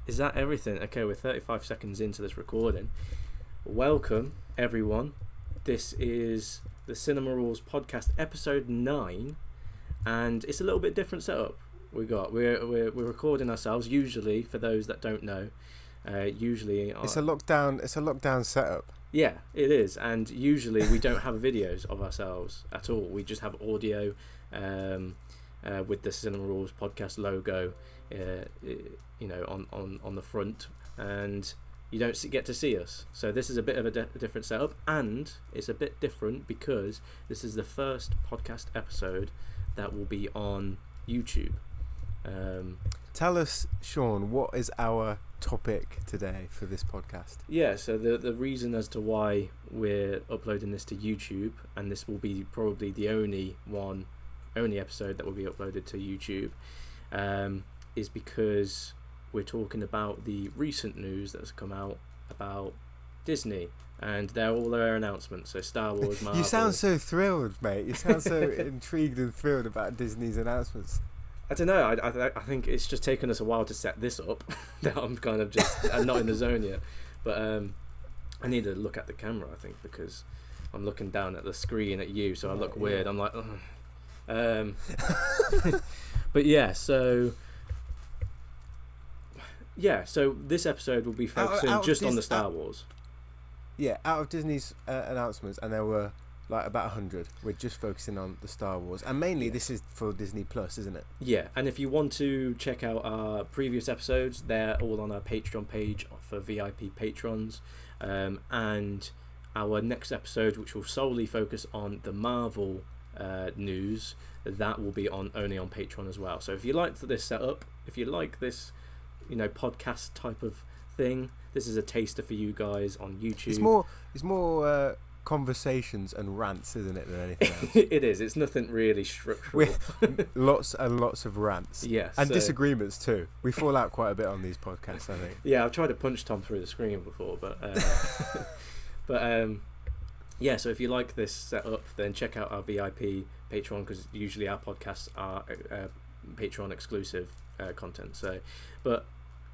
Is that everything? Okay, we're 35 seconds into this recording. Welcome, everyone. This is the Cinema Rules podcast, episode 9, and it's a little bit different setup. We're recording ourselves. Usually, for those that don't know, it's a lockdown setup. Yeah, it is, and usually we don't have videos of ourselves at all. We just have audio, with the Cinema Rules podcast logo, on the front, and you don't get to see us. So this is a bit of a different setup, and it's a bit different because this is the first podcast episode that will be on YouTube. Tell us, Sean, what is our topic today for this podcast? Yeah, so the reason as to why we're uploading this to YouTube, and this will be probably the only episode that will be uploaded to YouTube, is because we're talking about the recent news that's come out about Disney and all their announcements. So Star Wars, Marvel. You sound so thrilled, mate. You sound so intrigued and thrilled about Disney's announcements. I don't know. I think it's just taken us a while to set this up. That I'm kind of I'm not in the zone yet. But I need to look at the camera, I think, because I'm looking down at the screen at you, so I look weird. I'm like, but yeah. So this episode will be focusing just on the Star Wars. Yeah, out of Disney's announcements, and there were like about 100. We're just focusing on the Star Wars, and mainly this is for Disney Plus, isn't it? Yeah, and if you want to check out our previous episodes, they're all on our Patreon page for VIP patrons, and our next episode, which will solely focus on the Marvel news, that will be only on Patreon as well. So if you like this setup, if you like this, podcast type of thing, this is a taster for you guys on YouTube. It's more conversations and rants, isn't it, than anything else? It is. It's nothing really structural. Lots and lots of rants. Yes, and disagreements too. We fall out quite a bit on these podcasts, I think. Yeah, I've tried to punch Tom through the screen before, but yeah. So if you like this setup, then check out our VIP Patreon, because usually our podcasts are Patreon exclusive content. So, but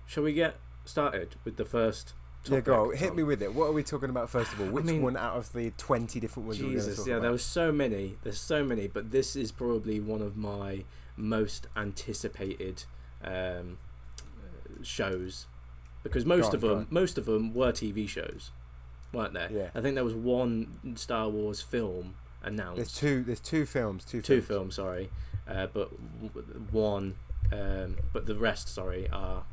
shall we get started with the first topic? Yeah, go on. Hit me with it. What are we talking about first of all? Which one out of the 20 different ones? Jesus, yeah, there was so many. There's so many, but this is probably one of my most anticipated shows, because most of them were TV shows, weren't there? Yeah. I think there was one Star Wars film announced. There's two films. Two films, sorry, but one, but the rest, sorry, are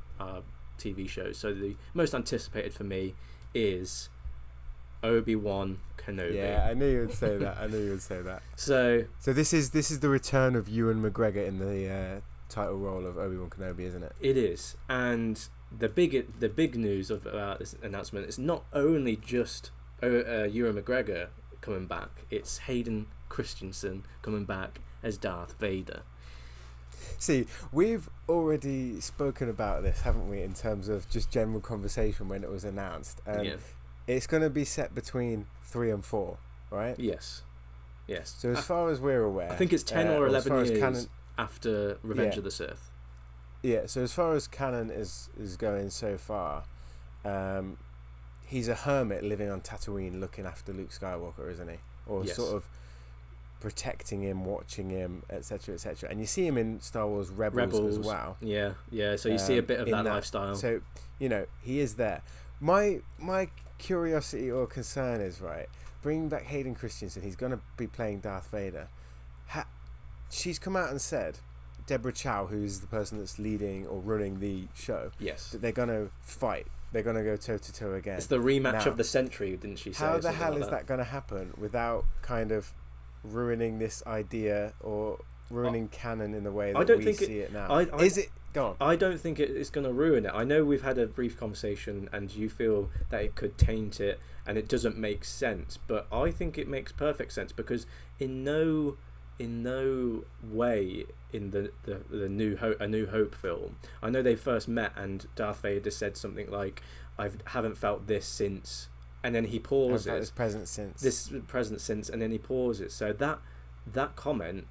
TV shows. So the most anticipated for me is Obi-Wan Kenobi. Yeah, I knew you would say that. So this is the return of Ewan McGregor in the title role of Obi-Wan Kenobi, isn't it? It is, and the big news about this announcement is not only just Ewan McGregor coming back; it's Hayden Christensen coming back as Darth Vader. See, we've already spoken about this, haven't we, in terms of just general conversation when it was announced. Yeah. It's going to be set between 3 and 4, right? Yes. So as far as we're aware, I think it's 10 or 11 years canon, after Revenge of the Sith. Yeah, so as far as canon is going so far, he's a hermit living on Tatooine looking after Luke Skywalker, isn't he? Or yes. Sort of protecting him, watching him, etc., etc. And you see him in Star Wars Rebels as well. Yeah. So you see a bit of that lifestyle. So he is there. My curiosity or concern is, right, bringing back Hayden Christensen. He's going to be playing Darth Vader. She's come out and said, Deborah Chow, who's the person that's leading or running the show, yes, that they're going to fight. They're going to go toe to toe again. It's the rematch of the century, didn't she say? How the hell is that going to happen without kind of ruining this idea or ruining canon in the way that we see it now? Go on. I don't think it's going to ruin it. I know we've had a brief conversation and you feel that it could taint it and it doesn't make sense, but I think it makes perfect sense, because in no way in the New Hope film, I know they first met and Darth Vader said something like, I haven't felt this since, and then he pauses. This present since, and then he pauses. So that comment,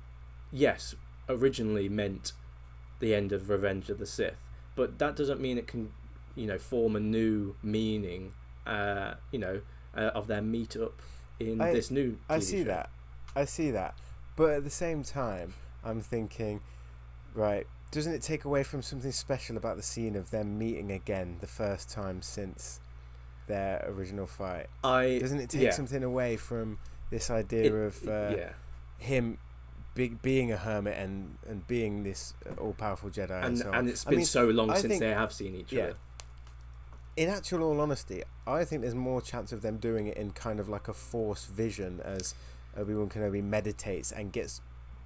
yes, originally meant the end of Revenge of the Sith, but that doesn't mean it can form a new meaning, of their meetup in this new TV show. I see that, but at the same time, I'm thinking, right, doesn't it take away from something special about the scene of them meeting again the first time since their original fight? Doesn't it take something away from this idea of him being a hermit and being this all-powerful Jedi and so on? And it's been so long since they have seen each other. In actual all honesty, I think there's more chance of them doing it in kind of like a Force vision as Obi-Wan Kenobi meditates and gets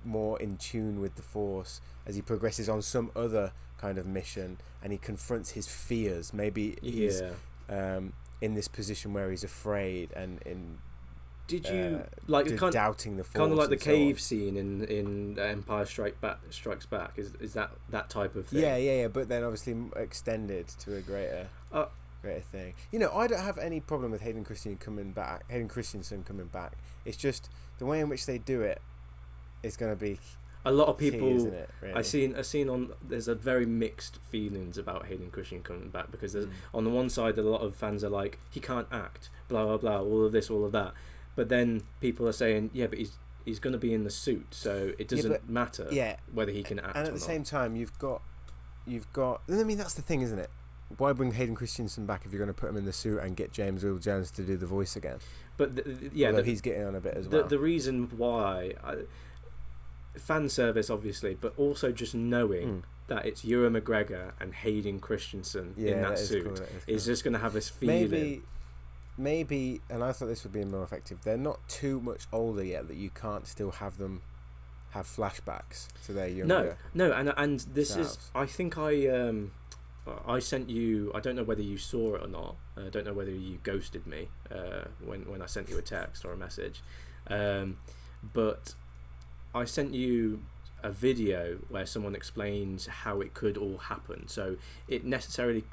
more in tune with the Force as he progresses on some other kind of mission and he confronts his fears. Maybe he's in this position where he's afraid and in doubting the Force, kind of like the cave scene in Empire Strikes Back. Is that type of thing? Yeah. But then obviously extended to a greater thing. I don't have any problem with Hayden Christensen coming back. It's just the way in which they do it is going to be a lot of people. Key, isn't it, really? I seen on. There's a very mixed feelings about Hayden Christensen coming back because there's on the one side a lot of fans are like he can't act, blah blah blah, all of this, all of that. But then people are saying, but he's going to be in the suit, so it doesn't matter whether he can act. And at the same time, you've got. I mean, that's the thing, isn't it? Why bring Hayden Christensen back if you're going to put him in the suit and get James Earl Jones to do the voice again? But he's getting on a bit as well. The reason why, fan service obviously, but also just knowing that it's Ewan McGregor and Hayden Christensen in that suit is just going to have this feeling. Maybe, and I thought this would be more effective. They're not too much older yet that you can't still have them have flashbacks to their younger. No, and this selves. I think I sent you. I don't know whether you saw it or not. I don't know whether you ghosted me when I sent you a text or a message, but I sent you a video where someone explains how it could all happen. So it necessarily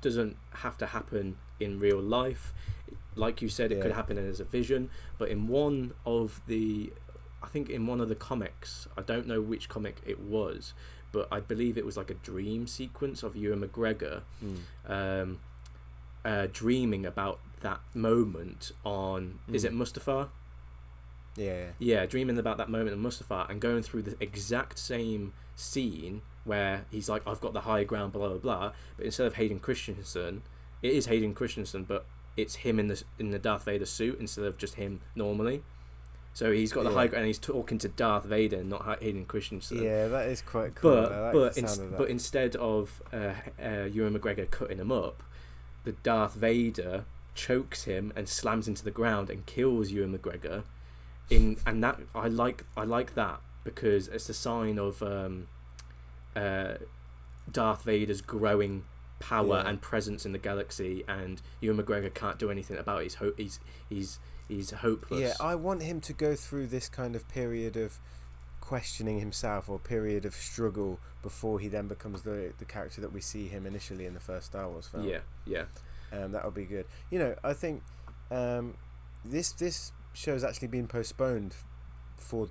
doesn't have to happen in real life. Like you said, it could happen as a vision, but in one of the comics, I don't know which comic it was, but I believe it was like a dream sequence of Ewan McGregor dreaming about that moment on is it Mustafar? Yeah, dreaming about that moment on Mustafar and going through the exact same scene where he's like, I've got the high ground, blah blah blah, but instead of Hayden Christensen, it is Hayden Christensen, but it's him in the Darth Vader suit instead of just him normally. So he's got the high ground and he's talking to Darth Vader, not Hayden Christensen. Yeah, that is quite cool. But instead of Ewan McGregor cutting him up, the Darth Vader chokes him and slams into the ground and kills Ewan McGregor. And that I like that because it's a sign of Darth Vader's growing power and presence in the galaxy, and Ewan McGregor can't do anything about it. He's hopeless. Yeah, I want him to go through this kind of period of questioning himself or period of struggle before he then becomes the character that we see him initially in the first Star Wars film. Yeah. That would be good. I think this show's actually been postponed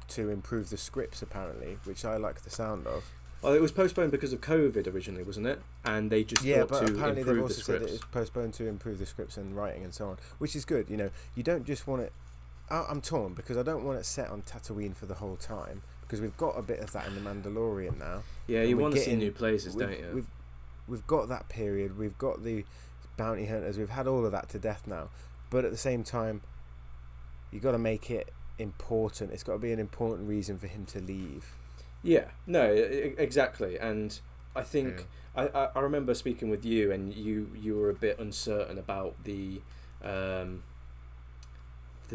to improve the scripts apparently, which I like the sound of. Well, it was postponed because of COVID originally, wasn't it? And they just thought to apparently improve they've the also said scripts. it's postponed to improve the scripts and writing and so on, which is good. You don't just want it. I'm torn because I don't want it set on Tatooine for the whole time because we've got a bit of that in The Mandalorian now. Yeah, you want to see new places, don't you? We've got that period. We've got the bounty hunters. We've had all of that to death now, but at the same time, you got to make it important. It's got to be an important reason for him to leave. Yeah, no, exactly. And I think I remember speaking with you, and you were a bit uncertain about the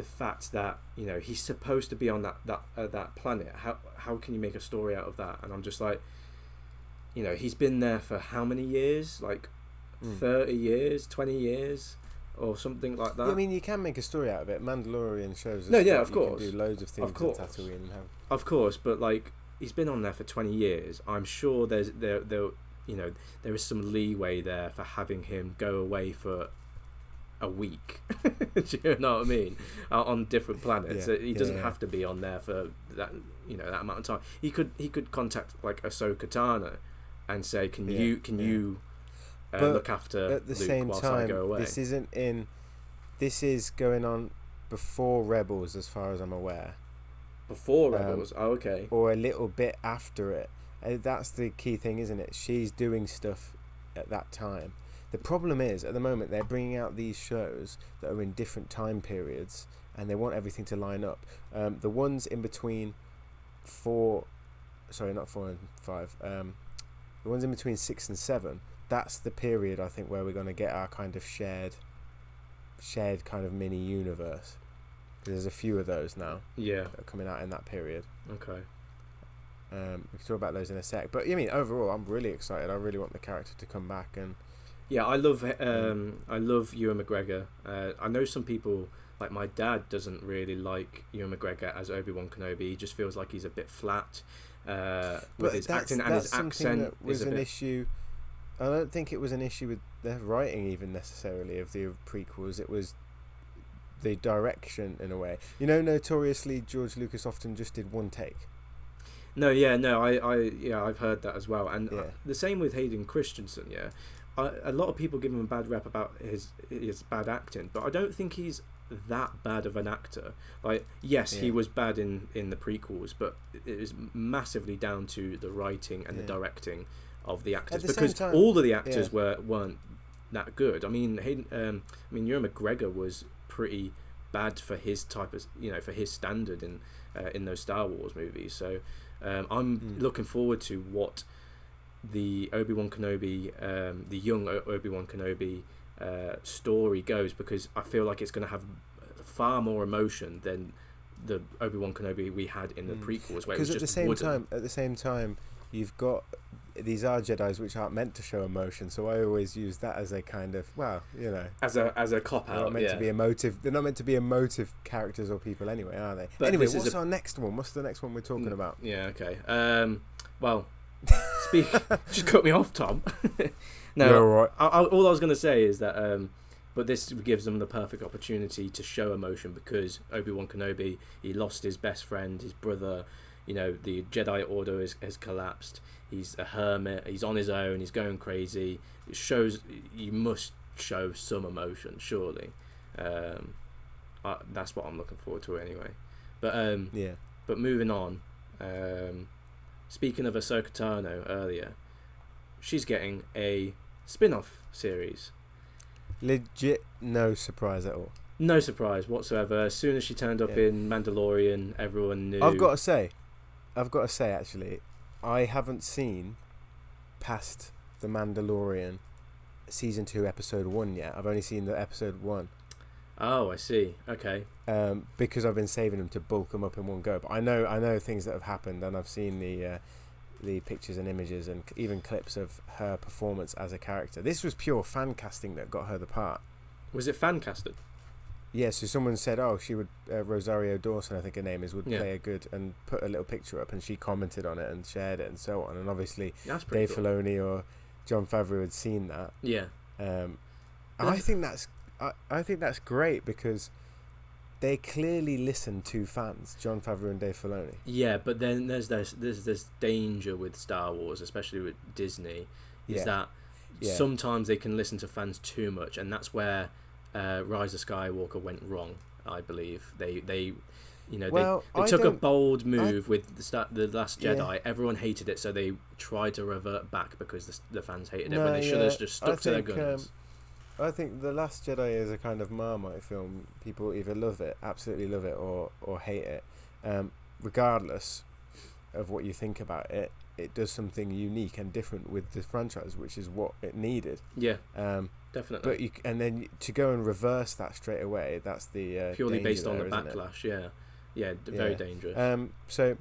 fact that he's supposed to be on that planet. How can you make a story out of that? And I'm just like, he's been there for how many years? Like 30 years, 20 years. Or something like that. I mean, you can make a story out of it. Mandalorian shows us of course. You can do loads of things in Tatooine and have. Of course, but like he's been on there for 20 years. I'm sure there is some leeway there for having him go away for a week. Do you know what I mean? On different planets. He doesn't have to be on there for that that amount of time. He could contact like Ahsoka Tano and say, can you look after at the Luke same whilst time, I go away. This is going on before Rebels, as far as I'm aware. Before Rebels? Okay. Or a little bit after it. That's the key thing, isn't it? She's doing stuff at that time. The problem is, at the moment, they're bringing out these shows that are in different time periods, and they want everything to line up. The ones in between not 4 and 5. The ones in between 6 and 7. That's the period, I think, where we're going to get our kind of shared kind of mini universe. There's a few of those now. Yeah. That are coming out in that period. Okay. We can talk about those in a sec. But I mean, overall, I'm really excited. I really want the character to come back. And yeah, I love Ewan McGregor. I know some people, like my dad, doesn't really like Ewan McGregor as Obi-Wan Kenobi. He just feels like he's a bit flat with his acting, and his accent that was an issue. I don't think it was an issue with the writing even necessarily of the prequels. It was the direction in a way. You know, notoriously George Lucas often just did one take. I've heard that as well, and Yeah. The same with Hayden Christensen. Yeah, a lot of people give him a bad rep about his bad acting, but I don't think he's that bad of an actor. Like, yes, he was bad in the prequels, but it is massively down to the writing and the directing of the actors, because all of the actors weren't that good. I mean, Ewan McGregor was pretty bad for his type of, for his standard in those Star Wars movies. So I'm looking forward to what the Obi-Wan Kenobi, the young Obi-Wan Kenobi story goes, because I feel like it's going to have far more emotion than the Obi-Wan Kenobi we had in the prequels, where it was just at the same time, you've got these are Jedis which aren't meant to show emotion, so I always use that as a kind of as a cop out. They're not meant to be emotive. They're not meant to be emotive characters or people anyway, are they? But anyway, what's our next one? What's the next one we're talking about? Yeah, okay. Well, just cut me off, Tom. No, you're all right. All I was going to say is that, but this gives them the perfect opportunity to show emotion, because Obi-Wan Kenobi, he lost his best friend, his brother. The Jedi Order has collapsed. He's a hermit. He's on his own. He's going crazy. It shows you must show some emotion, surely. That's what I'm looking forward to anyway. But But moving on. Speaking of Ahsoka Tano earlier, she's getting a spin-off series. Legit, no surprise at all. No surprise whatsoever. As soon as she turned up in Mandalorian, everyone knew. I've got to say actually, I haven't seen past the Mandalorian season 2 episode 1 yet. I've only seen the episode 1. Oh, I see. Okay. Because I've been saving them to bulk them up in one go. But I know things that have happened, and I've seen the pictures and images and even clips of her performance as a character. This was pure fan casting that got her the part. Was it fan casted? Yeah, so someone said, she would, Rosario Dawson, I think her name is, would play a good, and put a little picture up, and she commented on it and shared it and so on. And obviously, Dave Filoni or Jon Favreau had seen that. Yeah. I think that's great, because they clearly listen to fans, Jon Favreau and Dave Filoni. Yeah, but then there's this danger with Star Wars, especially with Disney, is that sometimes they can listen to fans too much, and that's where Rise of Skywalker went wrong. I believe they took a bold move with the Last Jedi. Everyone hated it, so they tried to revert back because the fans hated it, when they should have just stuck to their guns. I think The Last Jedi is a kind of Marmite film. People either love it, absolutely love it, or hate it. Regardless of what you think about it, it does something unique and different with the franchise, which is what it needed. Yeah. Definitely. But to go and reverse that straight away, that's the purely based on the backlash. Very dangerous. So,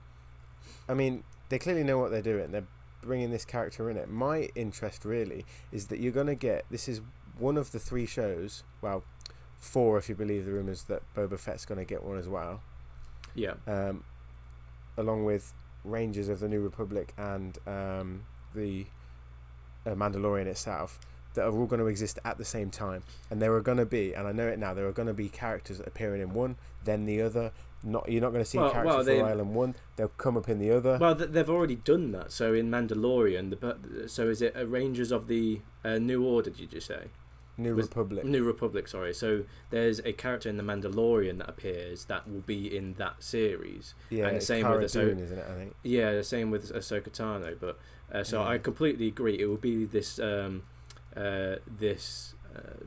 I mean, they clearly know what they're doing. They're bringing this character in it. My interest really is that you're going to get, this is one of the 3 shows, well, 4 if you believe the rumours that Boba Fett's going to get one as well. Yeah. Along with Rangers of the New Republic and the Mandalorian itself. that are all going to exist at the same time, and there are going to be, and I know it now, there are going to be characters appearing in one, then the other. You're not going to see characters from Island 1. They'll come up in the other. Well, they've already done that. So in Mandalorian, so is it Rangers of the New Order? Did you say? New Republic. Sorry. So there's a character in the Mandalorian that appears that will be in that series. Yeah, and the same Cara with Dune, isn't it? I think. Yeah, the same with Ahsoka Tano. But I completely agree. It will be this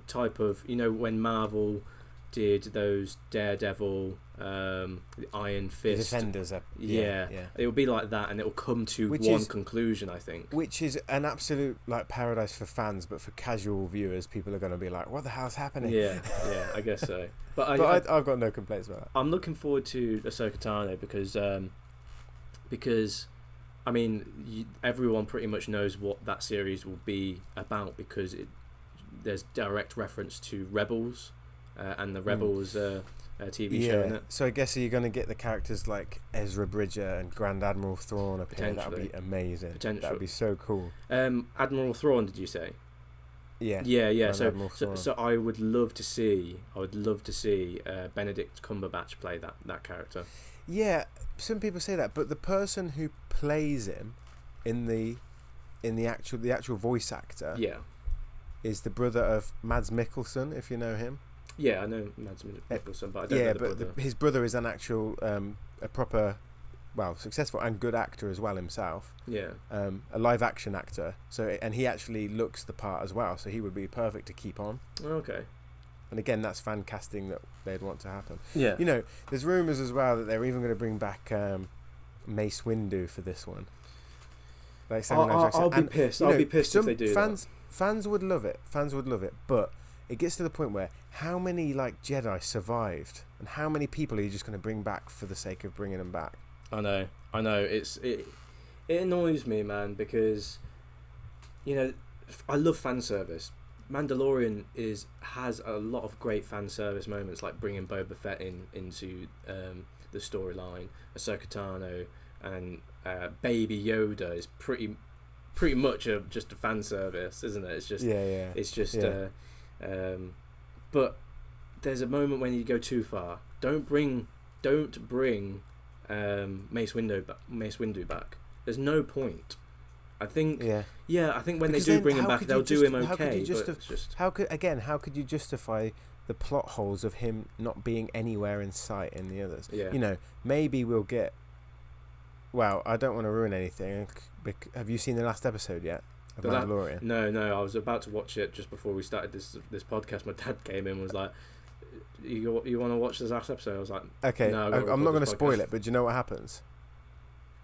type of, when Marvel did those Daredevil, the Iron Fist, the Defenders. Yeah, it will be like that, and it will come to one conclusion, I think. Which is an absolute paradise for fans, but for casual viewers, people are going to be like, "What the hell's happening?" Yeah, I guess so. But I've got no complaints about that. I'm looking forward to Ahsoka Tano because I mean, everyone pretty much knows what that series will be about because there's direct reference to Rebels. And the Rebels TV show in it. So I guess you're going to get the characters like Ezra Bridger and Grand Admiral Thrawn appear. That would be amazing. That would be so cool. Admiral Thrawn, did you say? Yeah. So I would love to see Benedict Cumberbatch play that character. Yeah, some people say that, but the person who plays him in the actual voice actor, is the brother of Mads Mikkelsen, if you know him. Yeah, I know Mads Mikkelsen, but I don't know the brother. His brother is an actual, a proper, successful and good actor as well himself. Yeah. A live action actor. And he actually looks the part as well, so he would be perfect to keep on. Okay. And again, that's fan casting that they'd want to happen. Yeah. There's rumours as well that they're even going to bring back Mace Windu for this one. Like I'll be pissed. I'll be pissed if they do that. Fans would love it. But it gets to the point where how many Jedi survived, and how many people are you just going to bring back for the sake of bringing them back? I know. It annoys me, man, because I love fan service. Mandalorian has a lot of great fan service moments, like bringing Boba Fett into the storyline. Ahsoka Tano and Baby Yoda is pretty much just a fan service, isn't it? It's just It's just but there's a moment when you go too far. Don't bring Mace Windu back. There's no point. I think I think when they do bring him back, they'll do him okay. How could you justify the plot holes of him not being anywhere in sight in the others? Yeah. Maybe we'll get. Well, I don't want to ruin anything. Have you seen the last episode yet of Mandalorian? No. I was about to watch it just before we started this podcast. My dad came in and was like, "You want to watch this last episode?" I was like, "Okay." No, I'm not going to spoil it, but do you know what happens?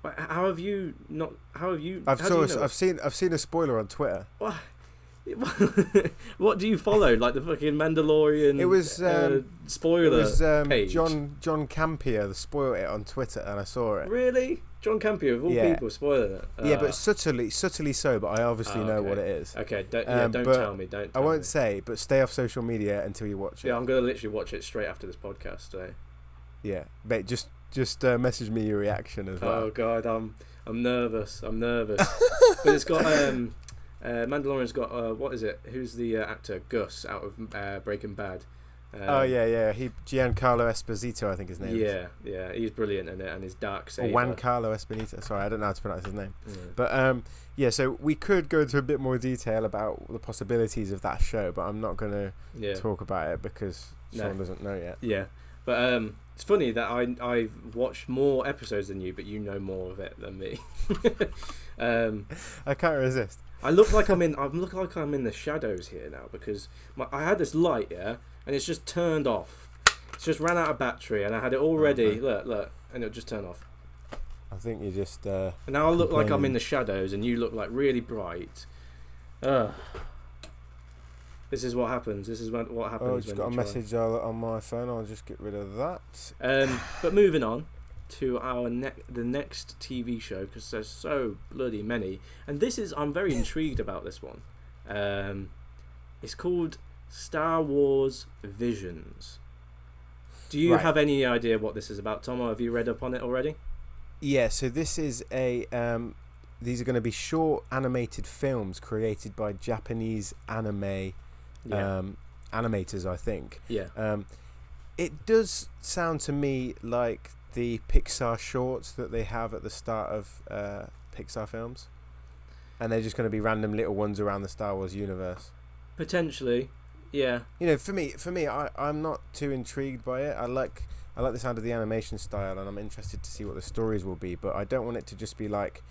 How have you not? How have you? I've seen a spoiler on Twitter. What? What do you follow? Like the fucking Mandalorian? It was spoiler. It was page. John Campier spoiled it on Twitter, and I saw it. Really? John Campier of all people spoiling it. Yeah, but subtly so. But I obviously know what it is. Okay, don't tell me. Don't. I won't say, but stay off social media until you watch it. Yeah, I'm gonna literally watch it straight after this podcast today. Yeah, mate, just message me your reaction as well. Oh god, I'm nervous. but it's got Mandalorian's got what is it? Who's the actor? Gus out of Breaking Bad. He Giancarlo Esposito, I think his name is. Yeah, he's brilliant in it, and his dark saber. Or Giancarlo Esposito. Sorry, I don't know how to pronounce his name. Yeah. But so we could go into a bit more detail about the possibilities of that show, but I'm not going to talk about it because Sean doesn't know yet. Yeah, but it's funny that I've watched more episodes than you, but you know more of it than me. I can't resist. I look like I'm in the shadows here now because I had this light, and it's just turned off. It's just ran out of battery, and I had it all ready. Look, and it just turned off. I think you just. And now I look like I'm in the shadows, and you look like really bright. This is what happens. This is what happens. Oh, I just got a message on my phone. I'll just get rid of that. But moving on to the next TV show, because there's so bloody many, and I'm very intrigued about this one. It's called Star Wars Visions. Do you have any idea what this is about, Tom, or have you read up on it already? Yeah, so this is a these are going to be short animated films created by Japanese anime animators, I think. Yeah. It does sound to me like the Pixar shorts that they have at the start of Pixar films, and they're just going to be random little ones around the Star Wars universe. Potentially, yeah. You know, for me, I'm not too intrigued by it. I like the sound of the animation style, and I'm interested to see what the stories will be. But I don't want it to just be like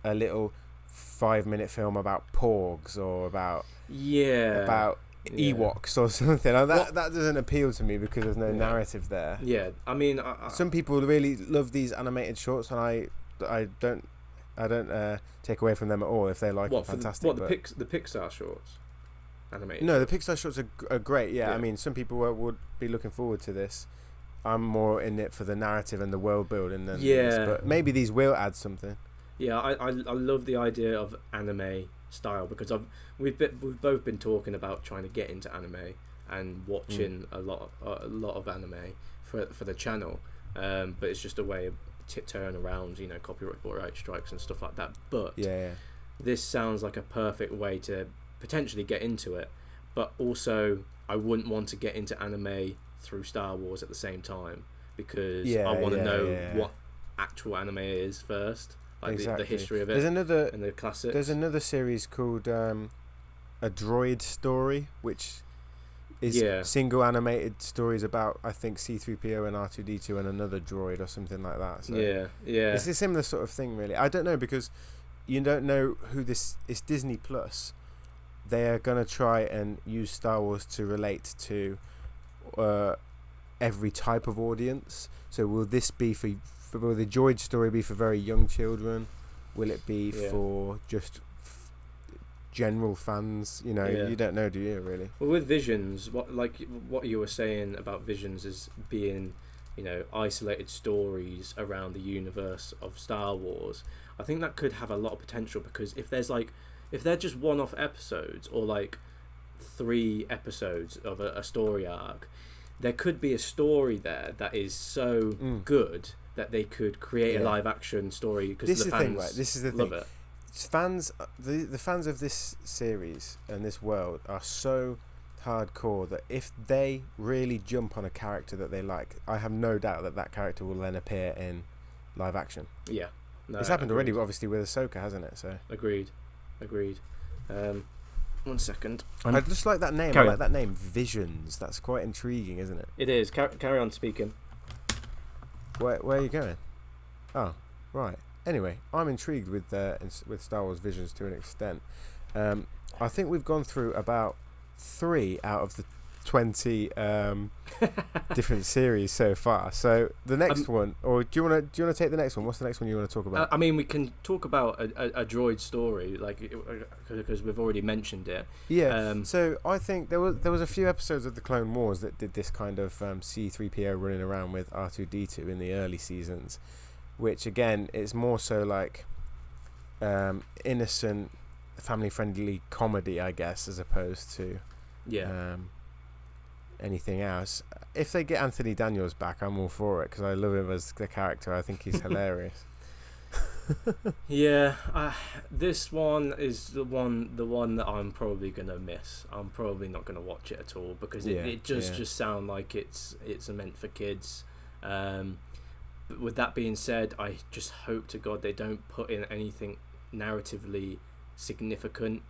a little 5-minute film about porgs or about Ewoks or something. That doesn't appeal to me because there's no narrative there. Yeah, I mean, some people really love these animated shorts, and I don't take away from them at all if they like it. Fantastic. The Pixar shorts, animated? No, the Pixar shorts are great. Yeah, I mean, some people would be looking forward to this. I'm more in it for the narrative and the world building than this, but maybe these will add something. Yeah, I love the idea of anime style because we've both been talking about trying to get into anime and watching a lot of anime for the channel, but it's just a way of tiptoeing around, you know, copyright strikes and stuff like that. But this sounds like a perfect way to potentially get into it, but also I wouldn't want to get into anime through Star Wars at the same time because I want to know what actual anime is first. Like the history of it. And the classics. There's another series called A Droid Story, which is single animated stories about, I think, C-3PO and R2-D2 and another droid or something like that. So it's a similar sort of thing, really. I don't know, because you don't know who this is. Disney Plus. They are going to try and use Star Wars to relate to every type of audience. So will this be will the droid story be for very young children? Will it be for just general fans? You know, you don't know, do you, really? Well, with Visions, what you were saying about Visions is being, you know, isolated stories around the universe of Star Wars. I think that could have a lot of potential, because if they're just one-off episodes or like 3 episodes of a story arc, there could be a story there that is so good that they could create a live action story, because the fans This is the love thing. it. Fans, the fans of this series and this world are so hardcore that if they really jump on a character that they like, I have no doubt that character will then appear in live action. Yeah, no, it's happened already, obviously, with Ahsoka, hasn't it? So agreed. 1 second. I just like that name. I like that name, Visions. That's quite intriguing, isn't it? It is. Carry on speaking. Where are you going? Oh, right. Anyway, I'm intrigued with Star Wars Visions to an extent. I think we've gone through about 3 out of the 20 different series so far. So the next one, or do you want to take the next one? What's the next one you want to talk about? I mean, we can talk about a droid story, like, because we've already mentioned it. Yeah. So I think there was a few episodes of the Clone Wars that did this kind of C-3PO running around with R2-D2 in the early seasons, which again is more so like innocent, family-friendly comedy, I guess, as opposed to anything else. If they get Anthony Daniels back, I'm all for it, because I love him as the character. I think he's hilarious. This one is the one that I'm probably gonna miss. I'm probably not gonna watch it at all, because it just sounds like it's meant for kids. But with that being said, I just hope to God they don't put in anything narratively significant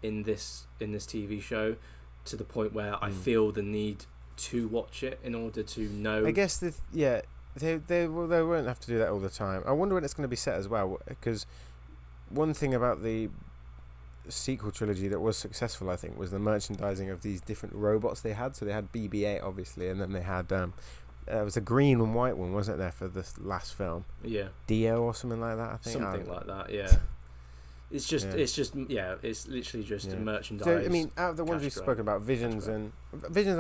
in this TV show, to the point where I feel the need to watch it in order to know. I guess they won't have to do that all the time. I wonder when it's going to be set as well, because one thing about the sequel trilogy that was successful, I think, was the merchandising of these different robots they had. So they had BB-8, obviously, and then they had there was a green and white one, wasn't there, for the last film? Yeah, Dio or something like that, I think. Something like that, yeah. It's literally just a merchandise. So I mean, out of the ones we've spoken about, Visions, I'm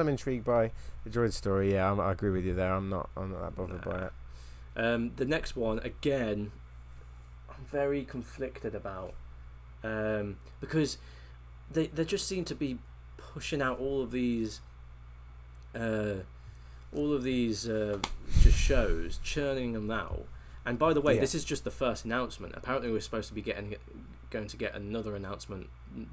intrigued by. The droid story, I agree with you there. I'm not that bothered by it. The next one, again, I'm very conflicted about, because they just seem to be pushing out all of these just shows, churning them out, And by the way, Yeah. this is just the first announcement. Apparently, we're supposed to be going to get another announcement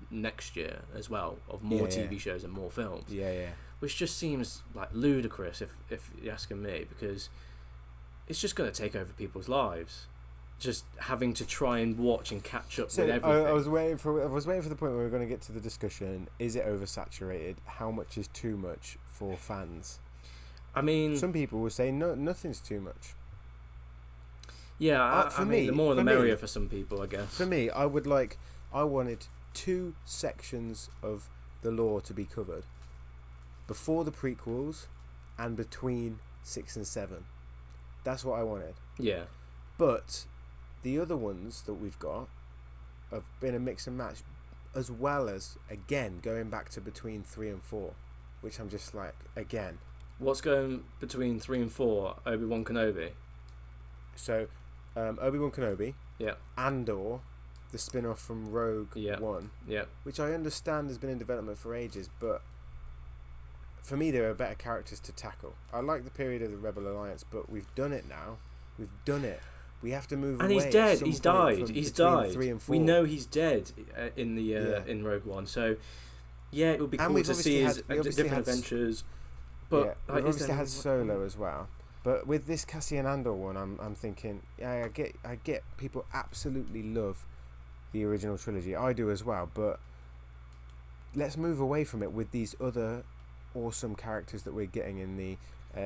next year as well of more TV shows and more films. Yeah. Which just seems like ludicrous if you're asking me, because it's just going to take over people's lives. Just having to try and watch and catch up with everything. I was waiting for the point where we were going to get to the discussion. Is it oversaturated? How much is too much for fans? I mean, some people will say no, nothing's too much. Yeah, I mean, the more the merrier for some people, I guess. For me, I wanted 2 sections of the lore to be covered before the prequels and between 6 and 7. That's what I wanted. Yeah. But the other ones that we've got have been a mix and match, as well as, again, going back to between 3 and 4, which I'm just like, again. What's going between 3 and 4? Obi-Wan Kenobi? So, Obi-Wan Kenobi. Yeah. Andor, the spin-off from Rogue One. Yeah. Which I understand has been in development for ages, but for me, there are better characters to tackle. I like the period of the Rebel Alliance, but we've done it now. We've done it. We have to move away. And he's dead. He's died. He's died. 3 and 4. We know he's dead in the in Rogue One. So yeah, it would be cool to see his different adventures. But we obviously had Solo as well. But with this Cassian Andor one, I'm thinking, yeah, I get people absolutely love the original trilogy. I do as well. But let's move away from it with these other awesome characters that we're getting in the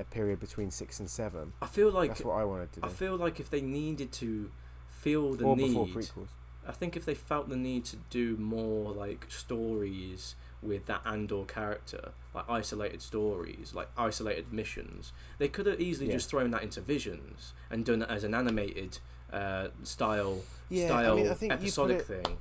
period between 6 and 7. I feel like that's what I wanted to do. I feel like if they needed to feel the or need, before prequels. I think if they felt the need to do more like stories with that Andor character, like isolated stories, like isolated missions, they could have easily just thrown that into Visions and done it as an animated style I think episodic thing.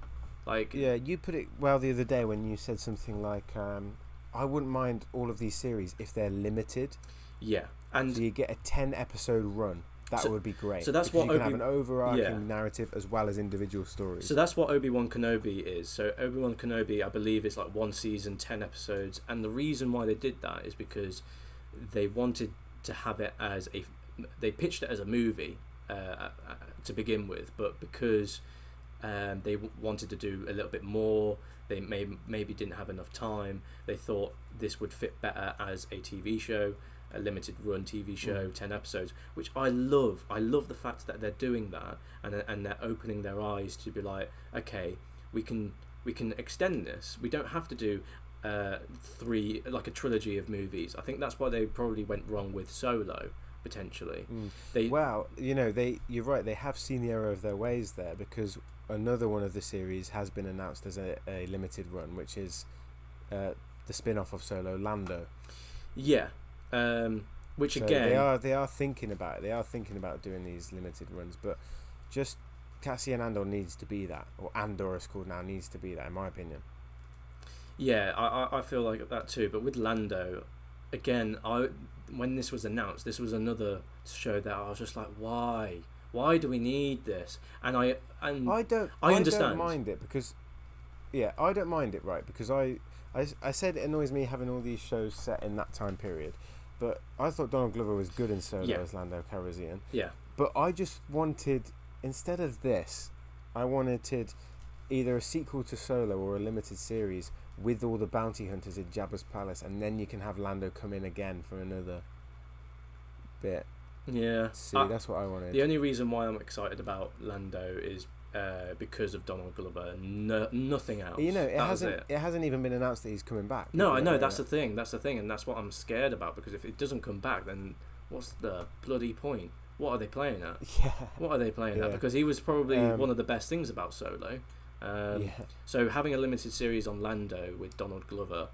Like you put it well the other day when you said something like, I wouldn't mind all of these series if they're limited. Yeah, and so you get a 10-episode run. That would be great. So that's what you can have an overarching narrative as well as individual stories. So that's what Obi-Wan Kenobi is. So Obi-Wan Kenobi, I believe, is like 1 season, 10 episodes, and the reason why they did that is because they wanted to have it as they pitched it as a movie to begin with, but because they wanted to do a little bit more, they maybe didn't have enough time. They thought this would fit better as a TV show. A limited run TV show, 10 episodes, which I love. I love the fact that they're doing that and they're opening their eyes to be like, okay, we can extend this. We don't have to do 3 like a trilogy of movies. I think that's why they probably went wrong with Solo potentially. You're right. They have seen the error of their ways there, because another one of the series has been announced as a limited run, which is the spin-off of Solo, Lando. Yeah. Which so again they are thinking about it. They are thinking about doing these limited runs, but just Cassian Andor needs to be that, or Andor is called now, needs to be that, in my opinion. Yeah, I feel like that too. But with Lando, again, when this was announced, this was another show that I was just like, why do we need this? And I understand. I don't mind it because, I don't mind it, right? Because I said it annoys me having all these shows set in that time period. But I thought Donald Glover was good in Solo as Lando Calrissian. Yeah. But I just wanted, instead of this, I wanted either a sequel to Solo or a limited series with all the bounty hunters in Jabba's palace, and then you can have Lando come in again for another bit. Yeah. See, that's what I wanted. The only reason why I'm excited about Lando is because of Donald Glover, nothing else. It hasn't even been announced that he's coming back. No, I know, that's the thing, and that's what I'm scared about, because if it doesn't come back, then what's the bloody point? What are they playing at? What are they playing at? Because he was probably one of the best things about Solo. So having a limited series on Lando with Donald Glover,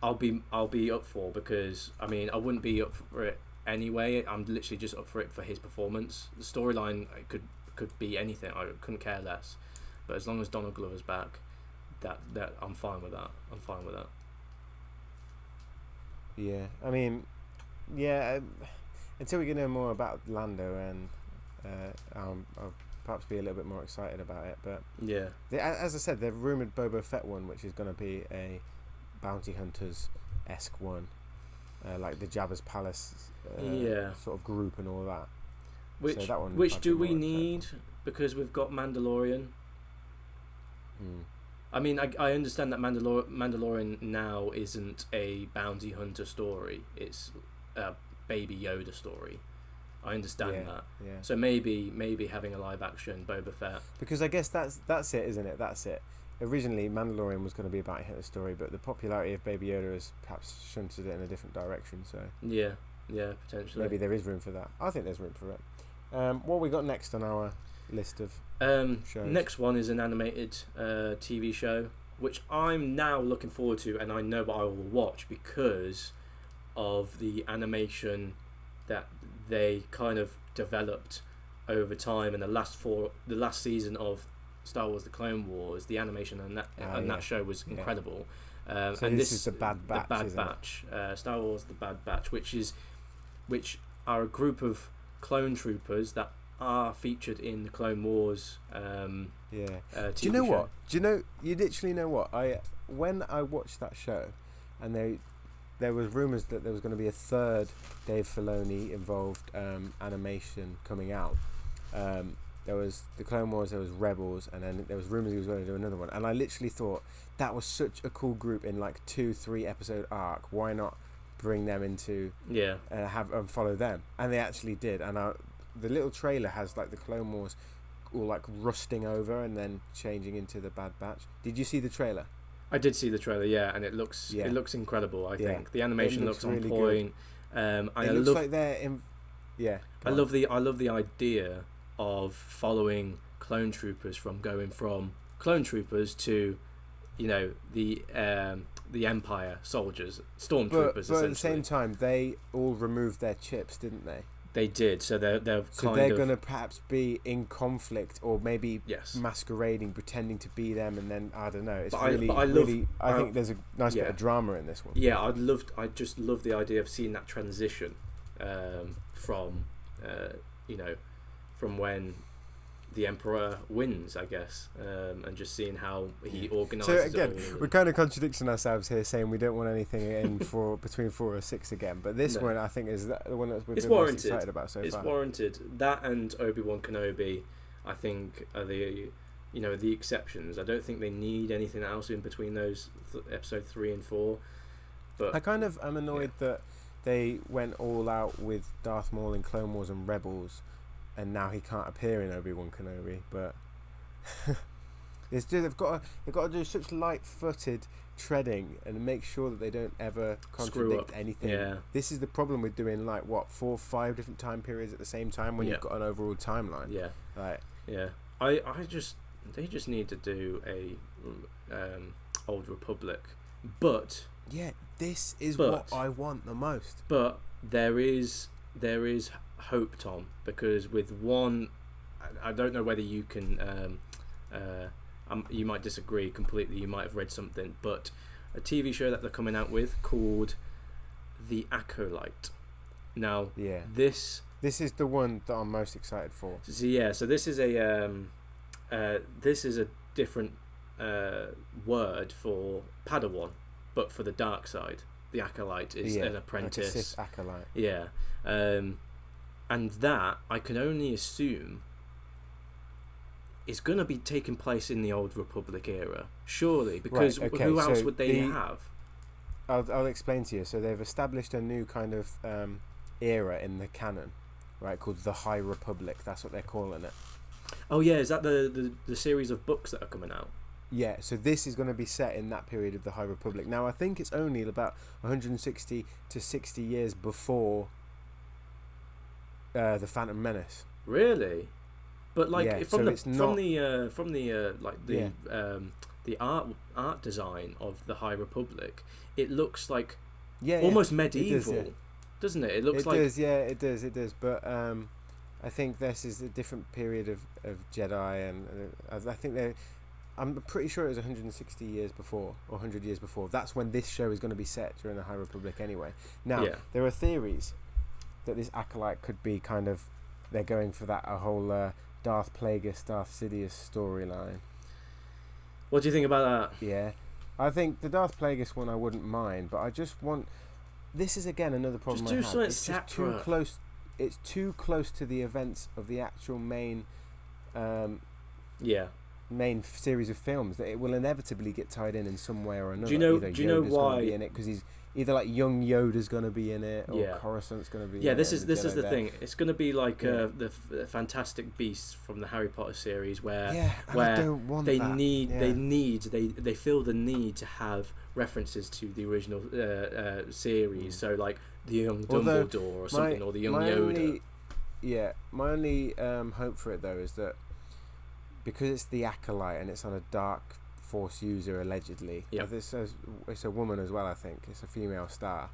I'll be up for, because I mean, I wouldn't be up for it anyway. I'm literally just up for it for his performance. The storyline could be anything. I couldn't care less. But as long as Donald Glover's back, that I'm fine with that. Yeah, I mean, until we get to know more about Lando, and I'll perhaps be a little bit more excited about it. But as I said, they've rumoured Boba Fett one, which is going to be a bounty hunters-esque one, like the Jabba's palace sort of group and all that. Which so that one which I'd do be we more need? excited Because we've got Mandalorian. for. I mean, I understand that Mandalorian now isn't a bounty hunter story. It's a Baby Yoda story. I understand that. Yeah. So maybe having a live action Boba Fett. Because I guess that's it, isn't it? That's it. Originally, Mandalorian was going to be a bounty hunter story, but the popularity of Baby Yoda has perhaps shunted it in a different direction. So Yeah, potentially. maybe there is room for that. I think there's room for it. What we got next on our list of shows? Next one is an animated TV show, which I'm now looking forward to, and I know what I will watch because of the animation that they kind of developed over time in the last season of Star Wars: The Clone Wars. The animation on that show was incredible. So and this is the Bad Batch. The Bad Batch. Star Wars: The Bad Batch, which are a group of clone troopers that are featured in the Clone Wars. Do TV you know show. what? You literally know what? When I watched that show, and there was rumours that there was going to be a third Dave Filoni involved animation coming out. There was the Clone Wars, there was Rebels, and then there was rumours he was going to do another one. And I literally thought that was such a cool group in like 2-3 episode arc. Why not bring them into and follow them? And they actually did. And the little trailer has like the Clone Wars all like rusting over and then changing into the Bad Batch. Did you see the trailer? I did see the trailer, and it looks incredible. I think the animation looks on really point. It looks like they're in. Yeah, I love the idea of following clone troopers going from clone troopers to, the Empire soldiers, stormtroopers. But at the same time, they all removed their chips, didn't they? They did. So they're going to perhaps be in conflict, or maybe yes, masquerading, pretending to be them, and then I don't know. It's I think there's a nice bit of drama in this one. Yeah, I just love the idea of seeing that transition from when the Emperor wins, I guess, and just seeing how he organises. So again, we're kind of contradicting ourselves here, saying we don't want anything in for between 4 or 6 again. But this one, I think, is the one that we've been most excited about so far. It's warranted. That and Obi-Wan Kenobi, I think, are the exceptions. I don't think they need anything else in between those episode 3 and 4. But I kind of am annoyed that they went all out with Darth Maul in Clone Wars and Rebels, and now he can't appear in Obi-Wan Kenobi. But they've got to do such light-footed treading and make sure that they don't ever contradict anything. Yeah. This is the problem with doing 4 or 5 different time periods at the same time when you've got an overall timeline. Yeah. Right. Yeah. They just need to do a Old Republic, but yeah, this is what I want the most. But there is hope, Tom, because with one, I don't know whether you can you might disagree completely, you might have read something, but a TV show that they're coming out with called The Acolyte. Now this is the one that I'm most excited for. So this is a different word for Padawan, but for the dark side. The Acolyte is an apprentice, like a Sith acolyte. Yeah. And that, I can only assume, is going to be taking place in the Old Republic era, surely, because who else would they have? I'll explain to you. So they've established a new kind of era in the canon, right, called the High Republic. That's what they're calling it. Oh yeah, is that the series of books that are coming out? Yeah, so this is going to be set in that period of the High Republic. Now, I think it's only about 160 to 60 years before the Phantom Menace. Really? But from the art design of the High Republic, it looks like almost medieval, doesn't it? It looks like it does. But I think this is a different period of Jedi, and I think I'm pretty sure it was 160 years before, or 100 years before. That's when this show is going to be set, during the High Republic anyway. Now, there are theories that this Acolyte could be kind of, they're going for that whole Darth Plagueis, Darth Sidious storyline. What do you think about that? Yeah. I think the Darth Plagueis one I wouldn't mind, but I just want... This is, again, another problem just do I have. something It's separate. just too close... it's too close to the events of the actual main Yeah. main series of films that it will inevitably get tied in some way or another. Do you know? Either Do you know Yoda's gonna why? be in it because he's either like young Yoda's gonna be in it, or Yeah. Coruscant's gonna be. Yeah, in this it, is and the this is Jedi the there. thing. It's going to be like Yeah. the Fantastic Beasts from the Harry Potter series, where Yeah, and where I don't want they that. need Yeah. they feel the need to have references to the original series. So like the young Although Dumbledore or something, or the young my Yoda. my only hope for it though is that because it's the Acolyte and it's on a dark Force user allegedly. Yeah. It's a woman as well. I think it's a female star.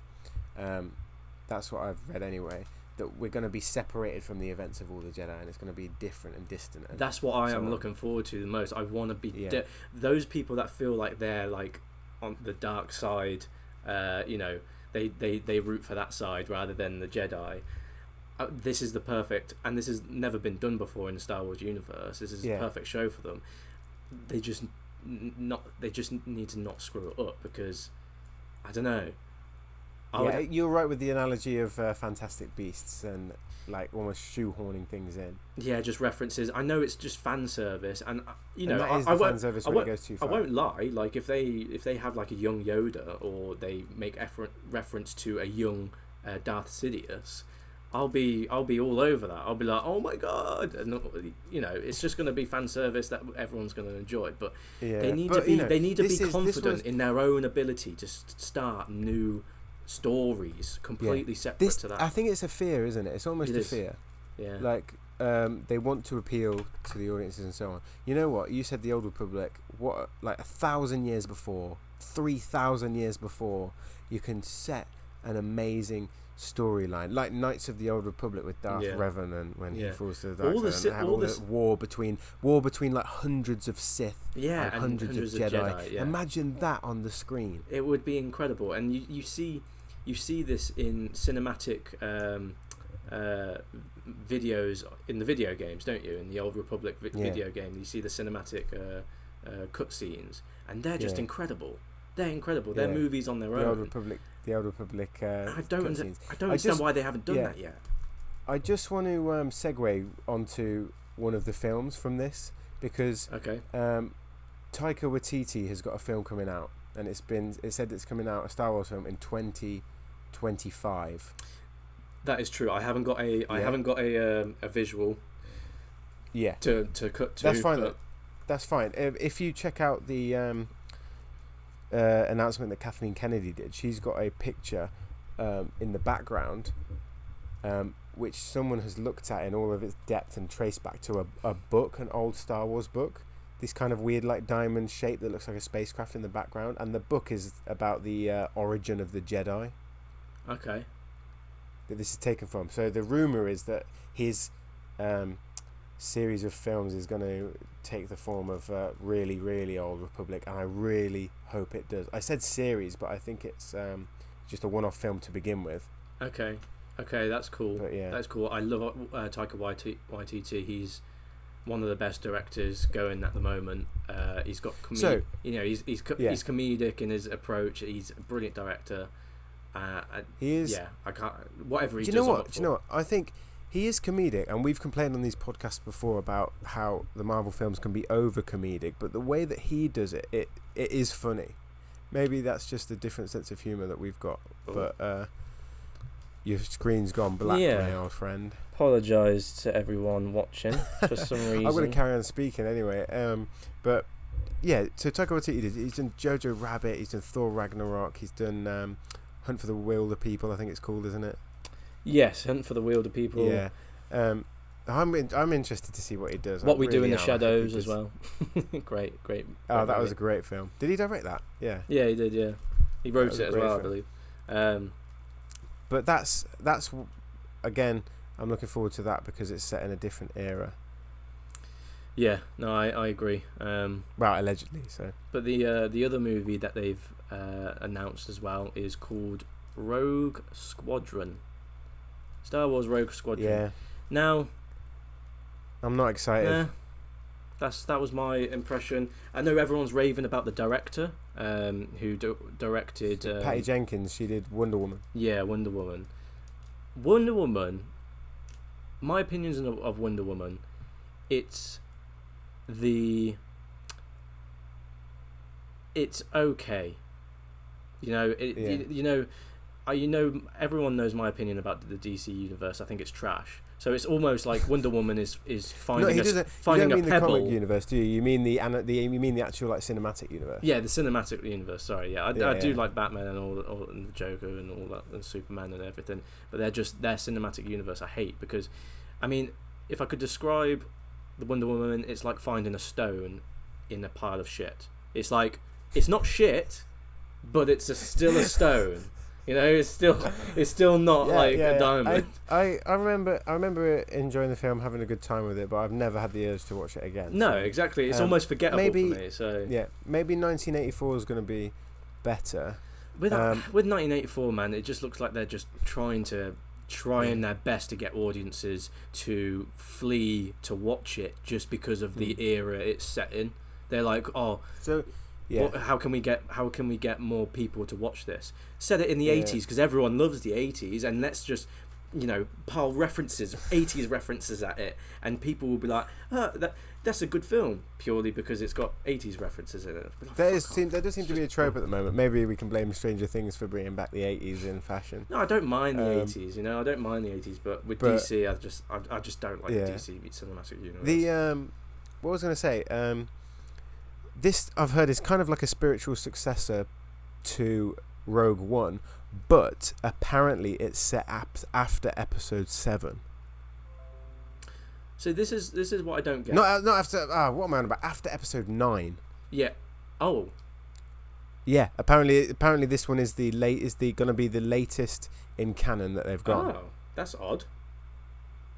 That's what I've read anyway. That we're going to be separated from the events of all the Jedi, and it's going to be different and distant. And That's what I so am on. looking forward to the most. I want to be Yeah. those people that feel like they're like on the dark side. They root for that side rather than the Jedi. This is the perfect, and this has never been done before in the Star Wars universe. This is the perfect show for them. They just need to not screw it up, because I don't know. You're right with the analogy of Fantastic Beasts and like almost shoehorning things in. Yeah, just references. I know it's just fan service, and that is the fan service when it goes too far. I won't lie. Like if they have like a young Yoda, or they make reference to a young Darth Sidious, I'll be all over that. I'll be like, oh my god, and it's just going to be fan service that everyone's going to enjoy. But they need to be confident in their own ability to start new stories completely separate to that. I think it's a fear, isn't it? It's almost a fear. Yeah. Like they want to appeal to the audiences and so on. You know what? You said the Old Republic. What, like 1,000 years before, 3,000 years before, you can set an amazing storyline, like Knights of the Old Republic with Darth Revan when he falls to the dark side, and have all the war between like hundreds of Sith and hundreds of Jedi. Imagine that on the screen. It would be incredible, and you see this in cinematic videos in the video games, don't you? In the Old Republic video game, you see the cinematic cutscenes, and they're just incredible. They're incredible. They're movies on their own. The Old Republic. I don't understand why they haven't done that yet. I just want to segue onto one of the films from this, because Taika Waititi has got a film coming out, and it said it's coming out, a Star Wars film, in 2025. That is true. I haven't got a visual. Yeah. To cut to. That's fine. That's fine. If you check out the announcement that Kathleen Kennedy did, she's got a picture in the background, which someone has looked at in all of its depth and traced back to a book, an old Star Wars book. This kind of weird, like diamond shape that looks like a spacecraft in the background, and the book is about the origin of the Jedi. Okay. That this is taken from. So the rumor is that his series of films is going to take the form of really, really Old Republic, and I really hope it does. I said series, but I think it's just a one-off film to begin with. Okay, that's cool. But yeah, that's cool. I love Taika Waititi. He's one of the best directors going at the moment. He's got he's comedic in his approach. He's a brilliant director. He is. Yeah, I can't. Whatever he does. Do you know what? I think he is comedic, and we've complained on these podcasts before about how the Marvel films can be over comedic, but the way that he does it is funny. Maybe that's just a different sense of humour that we've got. But your screen's gone black, my old friend. Apologise to everyone watching for some reason. I'm going to carry on speaking anyway. But yeah, so Taika Waititi he's done Jojo Rabbit, he's done Thor Ragnarok, he's done Hunt for the Wilder People, I think it's called, isn't it? Yes, Hunt for the Wilder People. Yeah. I'm interested to see what he does. What We Do in the Shadows as well. great. Oh, that was a great film. Did he direct that? Yeah. Yeah, he did. Yeah, he wrote it as well, film. I believe. But that's again, I'm looking forward to that because it's set in a different era. Yeah, no, I agree. Well, allegedly, so. But the other movie that they've announced as well is called Rogue Squadron. Star Wars Rogue Squadron. Yeah. Now, I'm not excited. That was my impression. I know everyone's raving about the director, who directed Patty Jenkins. She did Wonder Woman. Yeah, Wonder Woman. Wonder Woman my opinions of Wonder Woman, it's okay. You know, you know, everyone knows my opinion about the DC universe. I think it's trash. So it's almost like Wonder Woman is finding you don't mean a pebble. the comic universe, do you? You mean the actual like cinematic universe? Yeah, the cinematic universe. Sorry, yeah, I do like Batman and and the Joker and all that, and Superman and everything. But their cinematic universe I hate, because, I mean, if I could describe the Wonder Woman, it's like finding a stone in a pile of shit. It's like, it's not shit, but it's still a stone. You know, it's still not a diamond. I remember enjoying the film, having a good time with it, but I've never had the urge to watch it again. No, exactly. It's almost forgettable for me. So yeah, maybe 1984 is going to be better. With 1984, man, it just looks like they're just trying their best to get audiences to flee to watch it just because of the era it's set in. They're like, how can we get more people to watch this? Set it in the 80s, because everyone loves the 80s, and let's just, you know, pile 80s references at it, and people will be like, that's a good film purely because it's got 80s references in it. Like, there does seem to be a trope at the moment. Maybe we can blame Stranger Things for bringing back the 80s in fashion. No, I don't mind the 80s. You know, I don't mind the 80s, but DC, I just don't like the DC cinematic universe. What was I going to say? This, I've heard, is kind of like a spiritual successor to Rogue One, but apparently it's set after Episode 7. So this is what I don't get. Not after. What am I on about? After Episode 9. Yeah. Oh. Yeah. Apparently this one is going to be the latest in canon that they've got. Oh, that's odd.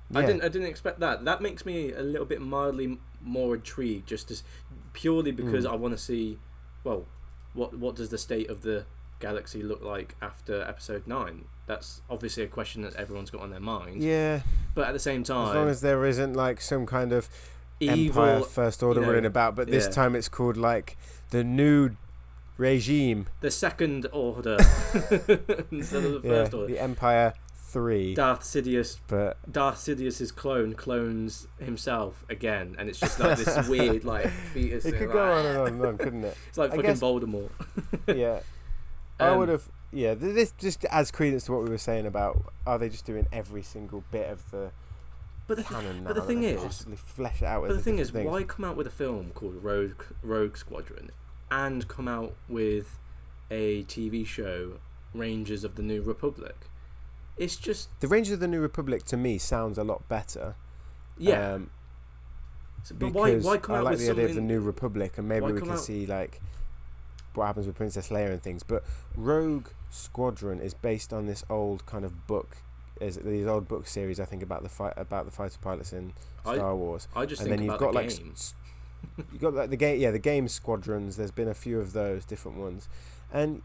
Yeah. I didn't expect that. That makes me a little bit mildly more intrigued, just purely because I want to see, well, what does the state of the galaxy look like after Episode 9? That's obviously a question that everyone's got on their mind. Yeah. But at the same time, as long as there isn't like some kind of evil Empire First Order running about, but this time it's called like the new regime, the Second Order instead of the First Order, the Empire 3. Darth Sidious's clone clones himself again, and it's just like this weird like fetus. It could go on and on, couldn't it? It's like fucking Voldemort. Yeah. I would have. Yeah, this just adds credence to what we were saying about, are they just doing every single bit of the canon now? But the thing is, possibly flesh it out. But the thing is, why come out with a film called Rogue Squadron and come out with a TV show, Rangers of the New Republic? It's just, the Rangers of the New Republic to me sounds a lot better. Yeah. But why come out with something? I like the idea of the New Republic, and maybe we can see like what happens with Princess Leia and things. But Rogue Squadron is based on this old kind of book, these old book series, I think, about the fighter pilots in Star Wars. I just and think then about you've got the games. You've got like the game, the game Squadrons. There's been a few of those different ones, and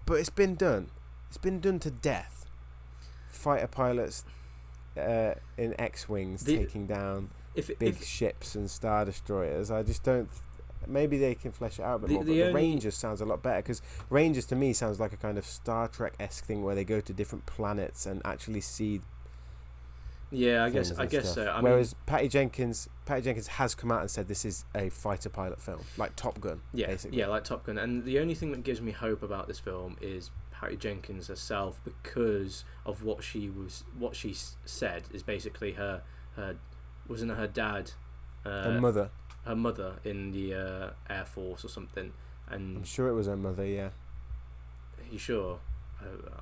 but it's been done. It's been done to death. Fighter pilots in X-wings taking down big ships and Star Destroyers. I just don't. Maybe they can flesh it out a bit more. But the Rangers sounds a lot better, because Rangers to me sounds like a kind of Star Trek-esque thing where they go to different planets and actually see. Yeah, I guess so. Whereas Patty Jenkins has come out and said this is a fighter pilot film, like Top Gun. Yeah, basically. Yeah, like Top Gun. And the only thing that gives me hope about this film is Patty Jenkins herself, because of what she said is basically her wasn't it her dad, her mother in the Air Force or something, and I'm sure it was her mother. Yeah. Are you sure?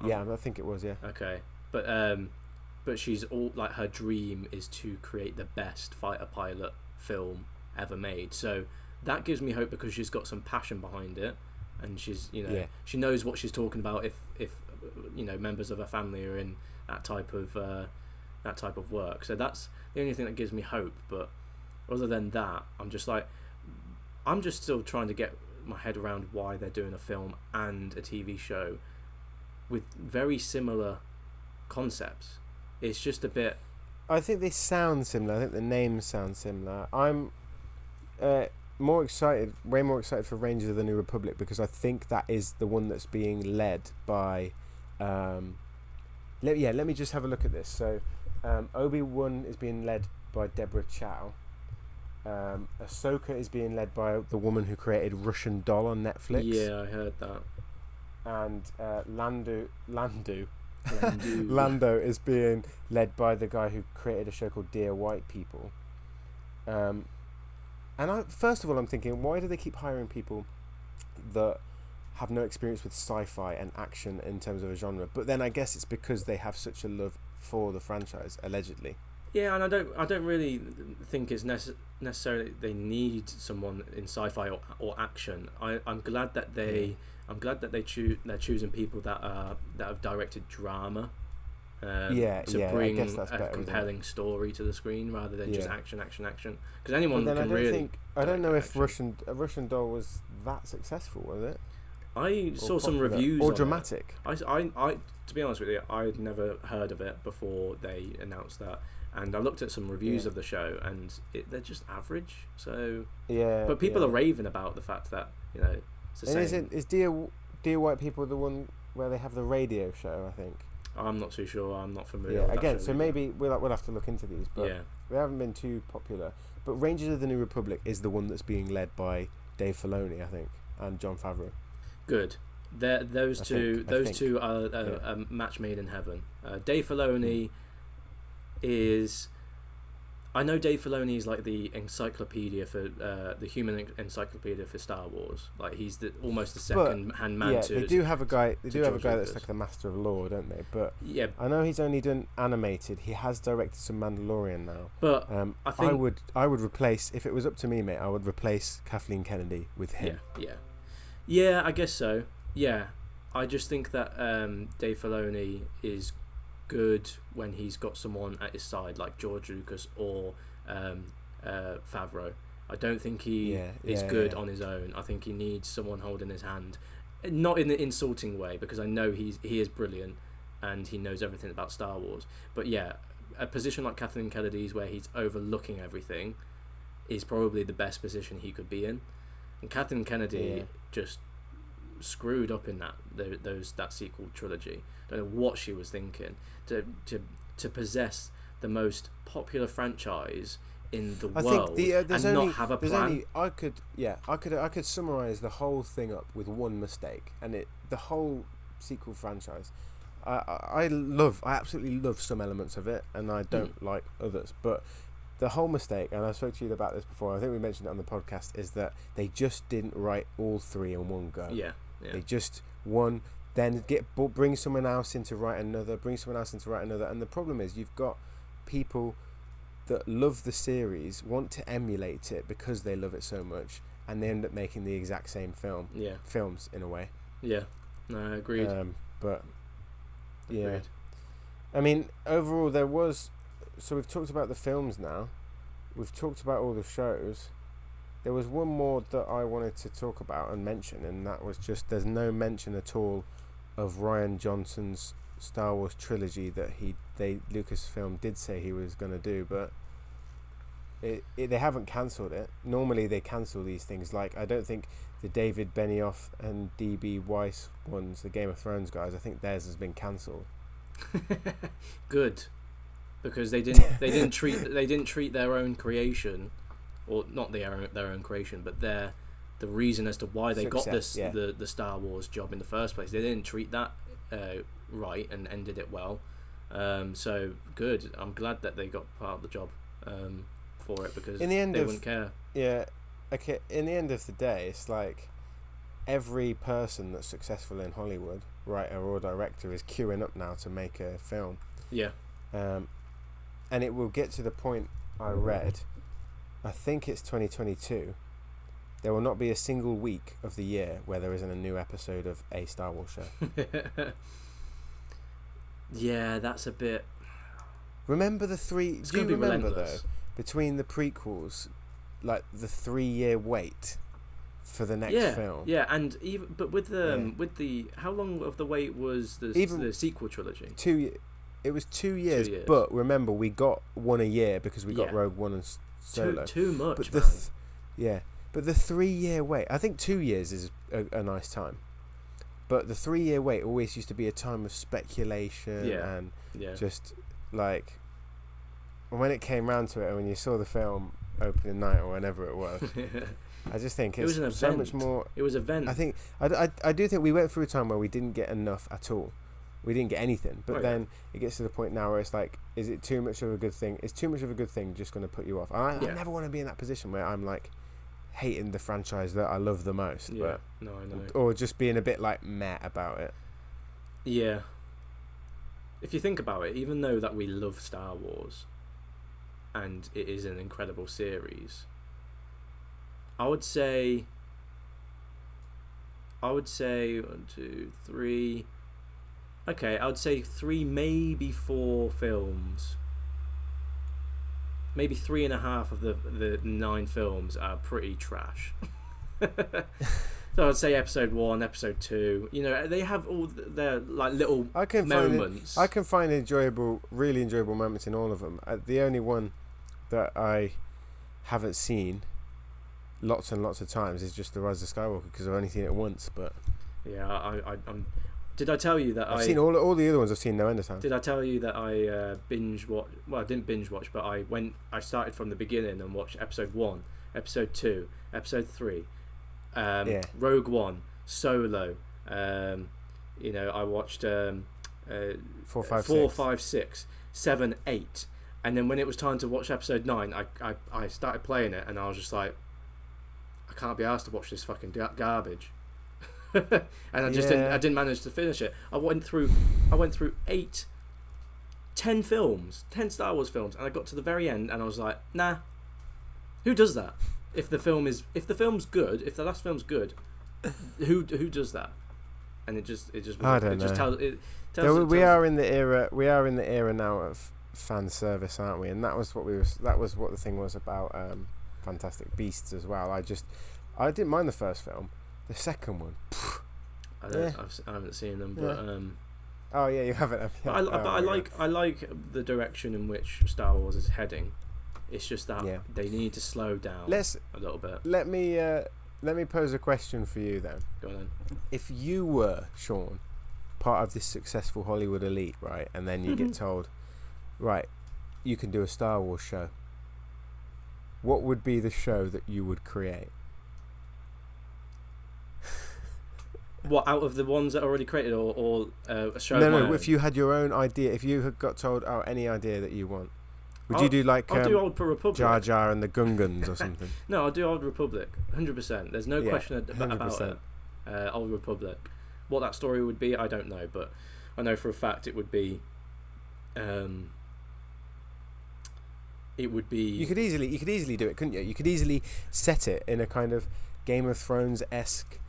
Yeah, I think it was. Yeah. Okay, but she's all like, her dream is to create the best fighter pilot film ever made. So that gives me hope, because she's got some passion behind it, and she's she knows what she's talking about. If members of her family are in that type of work, so that's the only thing that gives me hope. But other than that, I'm just still trying to get my head around why they're doing a film and a TV show with very similar concepts. It's just a bit. I think they sound similar. I think the names sound similar. I'm way more excited for Rangers of the New Republic, because I think that is the one that's being led by. Let me just have a look at this. So Obi-Wan is being led by Deborah Chow. Ahsoka is being led by the woman who created Russian Doll on Netflix. Yeah, I heard that. And Lando is being led by the guy who created a show called Dear White People. First of all, I'm thinking, why do they keep hiring people that have no experience with sci-fi and action in terms of a genre? But then I guess it's because they have such a love for the franchise, allegedly. Yeah, and I don't really think it's necessarily they need someone in sci-fi or action. I'm glad that they're choosing people that have directed drama. To bring a compelling story to the screen rather than just action. Because anyone can really. I don't know if Russian Doll was that successful, was it? I saw some reviews or on dramatic. I to be honest with you, I'd never heard of it before they announced that, and I looked at some reviews of the show, and they're just average. So but people are raving about the fact that it's the same. Is Dear White People the one where they have the radio show? I think. I'm not too sure. I'm not familiar. Yeah, again, so maybe we'll have to look into these, but they haven't been too popular. But Rangers of the New Republic is the one that's being led by Dave Filoni, I think, and Jon Favreau. Good. Those two are a match made in heaven. Dave Filoni is. I know Dave Filoni is like the encyclopedia for the human encyclopedia for Star Wars. Like he's almost the second-hand man to. They do have a guy. They do have a guy Lucas. that's like the master of lore, don't they? But yeah, I know he's only done animated. He has directed some Mandalorian now. But I think I would replace, if it was up to me, mate. I would replace Kathleen Kennedy with him. Yeah. I guess so. Yeah, I just think that Dave Filoni is good when he's got someone at his side like George Lucas or Favreau. I don't think he is good on his own. I think he needs someone holding his hand, not in the insulting way, because I know he is brilliant and he knows everything about Star Wars. But yeah, a position like Kathleen Kennedy's where he's overlooking everything is probably the best position he could be in. And Kathleen Kennedy just screwed up in that sequel trilogy. Don't know what she was thinking to possess the most popular franchise in the world and not have a plan. I could summarize the whole thing up with one mistake, and the whole sequel franchise. I absolutely love some elements of it, and I don't like others. But the whole mistake, and I spoke to you about this before, I think we mentioned it on the podcast, is that they just didn't write all three in one go. Yeah. They just then bring someone else in to write another, and the problem is you've got people that love the series, want to emulate it because they love it so much, and they end up making the exact same films in a way. Yeah, no, agreed. But yeah, agreed. I mean, overall so we've talked about the films now, we've talked about all the shows. There was one more that I wanted to talk about and mention, and that was just there's no mention at all of Rian Johnson's Star Wars trilogy that Lucasfilm did say he was going to do, but they haven't cancelled it. Normally they cancel these things. Like, I don't think the David Benioff and D.B. Weiss ones, the Game of Thrones guys, I think theirs has been cancelled. Good, because they didn't treat their own creation, or not their own creation, but the reason as to why they got the Star Wars job in the first place. They didn't treat that right and ended it well. So good. I'm glad that they got part of the job for it, because they wouldn't care. Yeah. Okay. In the end of the day, it's like every person that's successful in Hollywood, writer or director, is queuing up now to make a film. Yeah. And it will get to the point I read. I think it's 2022. There will not be a single week of the year where there isn't a new episode of a Star Wars show. Yeah, that's a bit. Remember the three? Do you remember though, between the prequels, like the 3-year wait for the next film? Yeah, and even with the how long of the wait was the sequel trilogy? 2 years. It was 2 years, but remember we got one a year because we got Rogue One and Solo. Too much, but man. But the 3-year wait, I think 2 years is a nice time. But the 3-year wait always used to be a time of speculation and just like when it came round to it, and when you saw the film opening night or whenever it was, I just think it's so much more. It was an event. I think I do think we went through a time where we didn't get enough at all. We didn't get anything, but then it gets to the point now where it's like, is it too much of a good thing? Is too much of a good thing just going to put you off? I never want to be in that position where I'm like hating the franchise that I love the most. Yeah, but, no, I know. Or just being a bit like meh about it. Yeah. If you think about it, even though that we love Star Wars, and it is an incredible series, I would say 1, 2, 3. Okay, I would say 3, maybe 4 films. Maybe 3.5 of the 9 films are pretty trash. So I'd say episode 1, episode 2. You know, they have all their like little moments. I can find really enjoyable moments in all of them. The only one that I haven't seen lots and lots of times is just The Rise of Skywalker, because I've only seen it once. But yeah, I'm. Did I tell you that I've seen all the other ones? I've seen no end of time. Did I tell you that I binge watch? Well, I didn't binge watch, but I started from the beginning and watched episode 1, episode 2, episode 3, Rogue One, Solo. You know, I watched 4, 5, 6, 7, 8, and then when it was time to watch episode 9, I started playing it, and I was just like, I can't be asked to watch this fucking garbage. And I just didn't manage to finish it. I went through 10 films, 10 Star Wars films, and I got to the very end and I was like, nah, who does that? If the film's good, if the last film's good, who does that? And it just I don't know. We are in the era now of fan service, aren't we? And that was what the thing was about Fantastic Beasts as well. I didn't mind the first film. The second one, I haven't seen them, but oh yeah, you haven't. I like the direction in which Star Wars is heading. It's just that they need to slow down a little bit. Let me pose a question for you then. Go on then. If you were, Sean, part of this successful Hollywood elite, right, and then you get told, right, you can do a Star Wars show. What would be the show that you would create? What, out of the ones that are already created, or a show? No. If you had your own idea, if you had got told, any idea that you want, would you do like I'll do Old Republic, Jar Jar and the Gungans or something? No, I'll do Old Republic, 100%. There's no question about it. Old Republic. What that story would be, I don't know, but I know for a fact it would be. It would be. You could easily do it, couldn't you? You could easily set it in a kind of Game of Thrones-esque.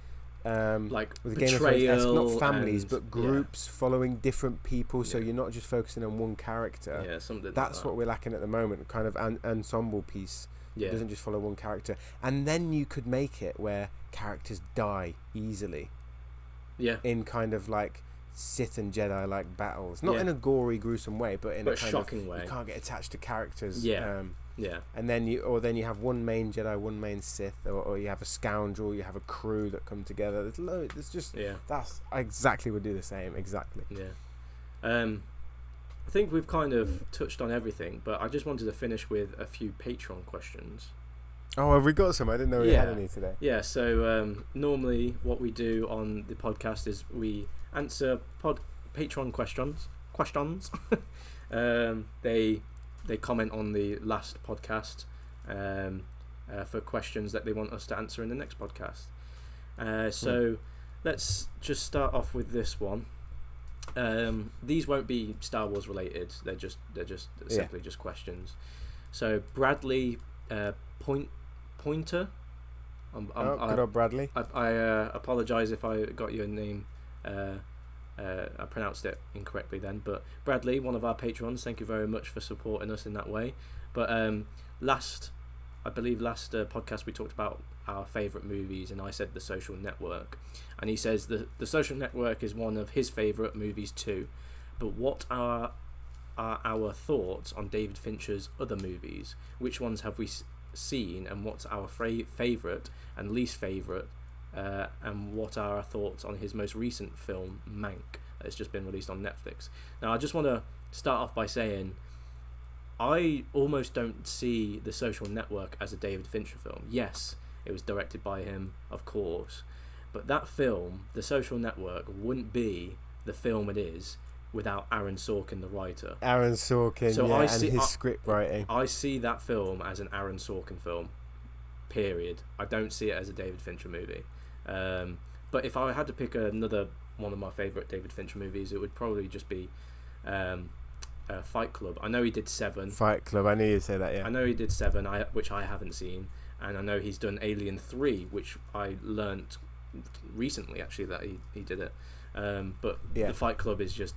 Like with betrayal, not families but groups following different people, so you're not just focusing on one character. Something that's like what we're lacking at the moment, kind of an ensemble piece. It doesn't just follow one character, and then you could make it where characters die easily in kind of like Sith and Jedi like battles, not in a gory gruesome way, but in a kind shocking of way. You can't get attached to characters. And then you have one main Jedi, one main Sith, or you have a scoundrel, you have a crew that come together. There's loads. There's just that's exactly would do the same exactly. I think we've kind of touched on everything, but I just wanted to finish with a few Patreon questions. Oh, have we got some? I didn't know we had any today. Yeah, so normally what we do on the podcast is we answer Patreon questions. They comment on the last podcast for questions that they want us to answer in the next podcast. So let's just start off with this one. These won't be Star Wars related. They're just simply just questions. So Bradley Pointer. Good old Bradley. I apologise if I got your name. I pronounced it incorrectly then, but Bradley, one of our patrons, thank you very much for supporting us in that way. But last podcast we talked about our favourite movies, and I said The Social Network, and he says the Social Network is one of his favourite movies too. But what are our thoughts on David Fincher's other movies? Which ones have we seen, and what's our favourite and least favourite? And what are our thoughts on his most recent film, Mank, that's just been released on Netflix? Now, I just want to start off by saying I almost don't see The Social Network as a David Fincher film. Yes, it was directed by him, of course, but that film, The Social Network, wouldn't be the film it is without Aaron Sorkin, the writer. Aaron Sorkin, So and his script writing. I see that film as an Aaron Sorkin film, period. I don't see it as a David Fincher movie. But if I had to pick another one of my favourite David Fincher movies, it would probably just be Fight Club. I know he did 7. Fight Club, I knew you'd say that, yeah. I know he did 7, which I haven't seen, and I know he's done Alien 3, which I learnt recently actually that he did it. But The Fight Club is just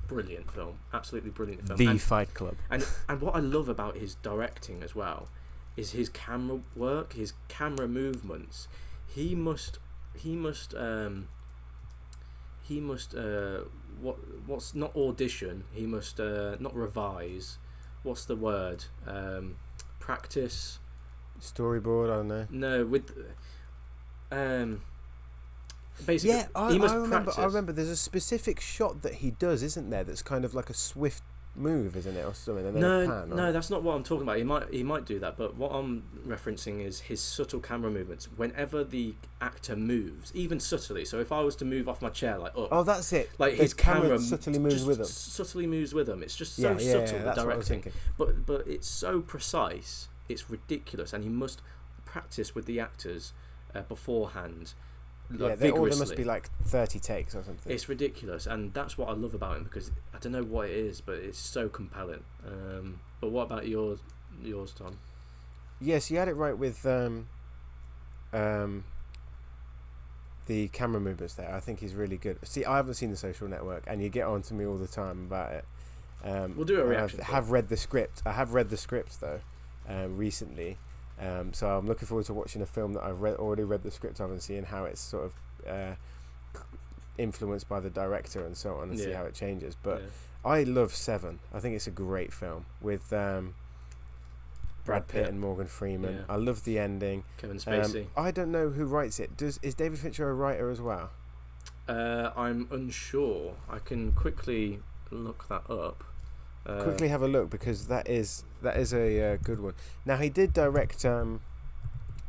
brilliant film, absolutely brilliant film. Fight Club. And what I love about his directing as well is his camera work, his camera movements. He must what's not audition. He must not revise. What's the word? Practice. Storyboard. I don't know. No, with basically. Yeah, I remember. There's a specific shot that he does, isn't there? That's kind of like a swift move, isn't it, or something? And then a pan, no, that's not what I'm talking about. He might do that, but what I'm referencing is his subtle camera movements. Whenever the actor moves, even subtly. So if I was to move off my chair, like up, oh, that's it. Like his camera subtly moves with him. Subtly moves with him. It's just so subtle. The directing, but it's so precise. It's ridiculous, and he must practice with the actors beforehand. Like, there must be like 30 takes or something. It's ridiculous, and that's what I love about him, because I don't know what it is, but it's so compelling. But what about yours, Tom? Yes, you had it right with the camera movements there. I think he's really good. See, I haven't seen The Social Network, and you get on to me all the time about it. We'll do a reaction. I have read the script. I have read the script though, recently. So I'm looking forward to watching a film that I've already read the script of and seeing how it's sort of influenced by the director and so on, and see how it changes. But I love 7. I think it's a great film with Brad Pitt and Morgan Freeman. I love the ending. Kevin Spacey. I don't know who writes it. Is David Fincher a writer as well? I'm unsure. I can quickly look that up. Quickly have a look, because that is a good one. Now, he did direct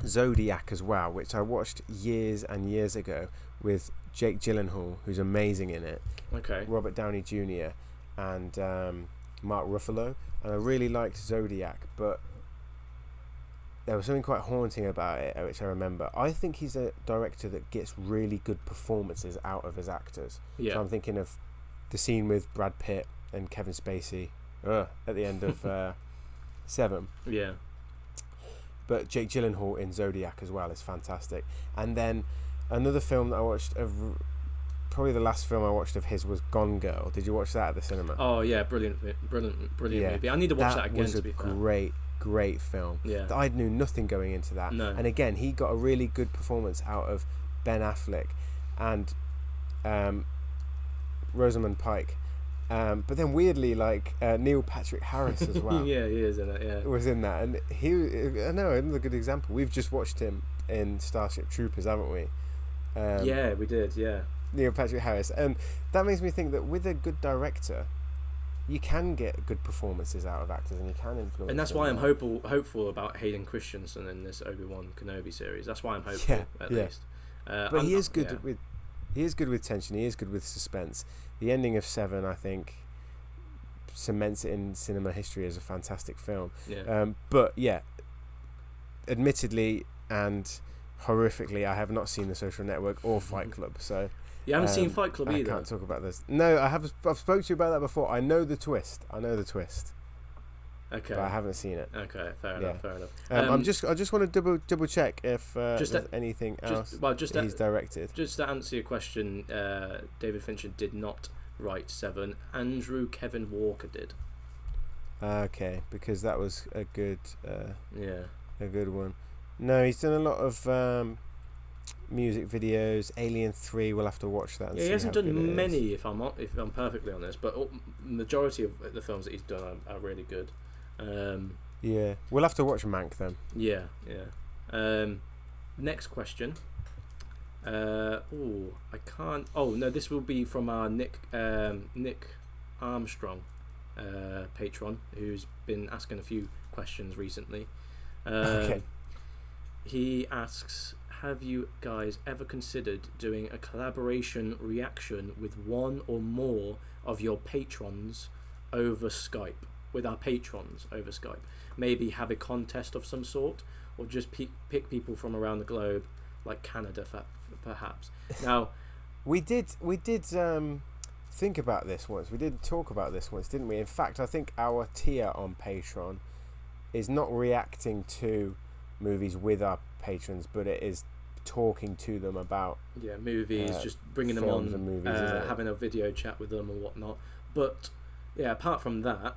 Zodiac as well, which I watched years and years ago with Jake Gyllenhaal, who's amazing in it. Okay. Robert Downey Jr. and Mark Ruffalo, and I really liked Zodiac, but there was something quite haunting about it, which I remember. I think he's a director that gets really good performances out of his actors. Yeah. So I'm thinking of the scene with Brad Pitt and Kevin Spacey at the end of 7. Yeah. But Jake Gyllenhaal in Zodiac as well is fantastic. And then another film that I watched, probably the last film I watched of his, was Gone Girl. Did you watch that at the cinema? Oh yeah, brilliant movie. I need to watch that again. Was to be fair. Great film. Yeah. I knew nothing going into that. No. And again, he got a really good performance out of Ben Affleck and Rosamund Pike. But then weirdly, like Neil Patrick Harris as well. Yeah, he is in it. Yeah, was in that, and I know another good example. We've just watched him in Starship Troopers, haven't we? Yeah, we did. Yeah, Neil Patrick Harris, and that makes me think that with a good director, you can get good performances out of actors, and you can influence. And that's why I'm hopeful about Hayden Christensen in this Obi-Wan Kenobi series. That's why I'm hopeful, at least. But he is good with. He is good with tension. He is good with suspense. The ending of 7, I think, cements it in cinema history as a fantastic film. Yeah. But yeah, admittedly and horrifically, I have not seen The Social Network or Fight Club. So you haven't seen Fight Club either. I can't talk about this. No, I have. I've spoken to you about that before. I know the twist. Okay. But I haven't seen it. Okay, fair enough. I just want to double check if there's anything else he's directed. Just to answer your question, David Fincher did not write 7. Andrew Kevin Walker did. Okay, because that was a good a good one. No, he's done a lot of music videos. Alien 3, we'll have to watch that. And he hasn't done many, if I'm perfectly honest, but majority of the films that he's done are really good. We'll have to watch Mank then. Next question. I can't. Oh no, this will be from our Nick Armstrong. patron, who's been asking a few questions recently. Okay. He asks, have you guys ever considered doing a collaboration reaction with one or more of your patrons over Skype? With our patrons over Skype? Maybe have a contest of some sort, or just pick people from around the globe, like Canada, perhaps. Now, we did think about this once. We did talk about this once, didn't we? In fact, I think our tier on Patreon is not reacting to movies with our patrons, but it is talking to them about movies, just bringing them on, and movies, having a video chat with them and whatnot. But yeah, apart from that,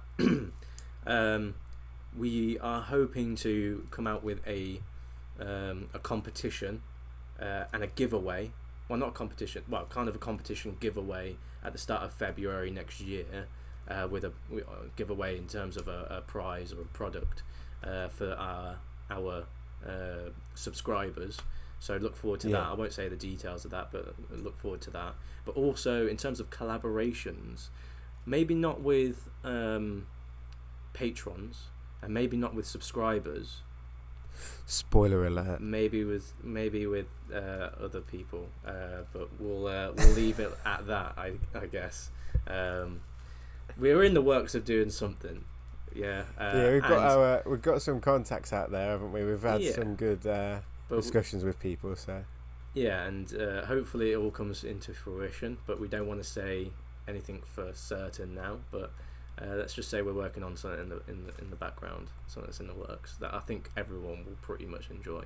we are hoping to come out with a competition and a giveaway. Well, not a competition. Well, kind of a competition giveaway at the start of February next year, with a giveaway in terms of a prize or a product for our subscribers. So look forward to that. I won't say the details of that, but look forward to that. But also in terms of collaborations, maybe not with patrons, and maybe not with subscribers. Spoiler alert. Maybe with other people, but we'll leave it at that. I guess we're in the works of doing something. We've got some contacts out there, haven't we? We've had some good discussions with people. So and hopefully it all comes into fruition. But we don't want to say anything for certain now. But let's just say we're working on something in the background, something that's in the works that I think everyone will pretty much enjoy.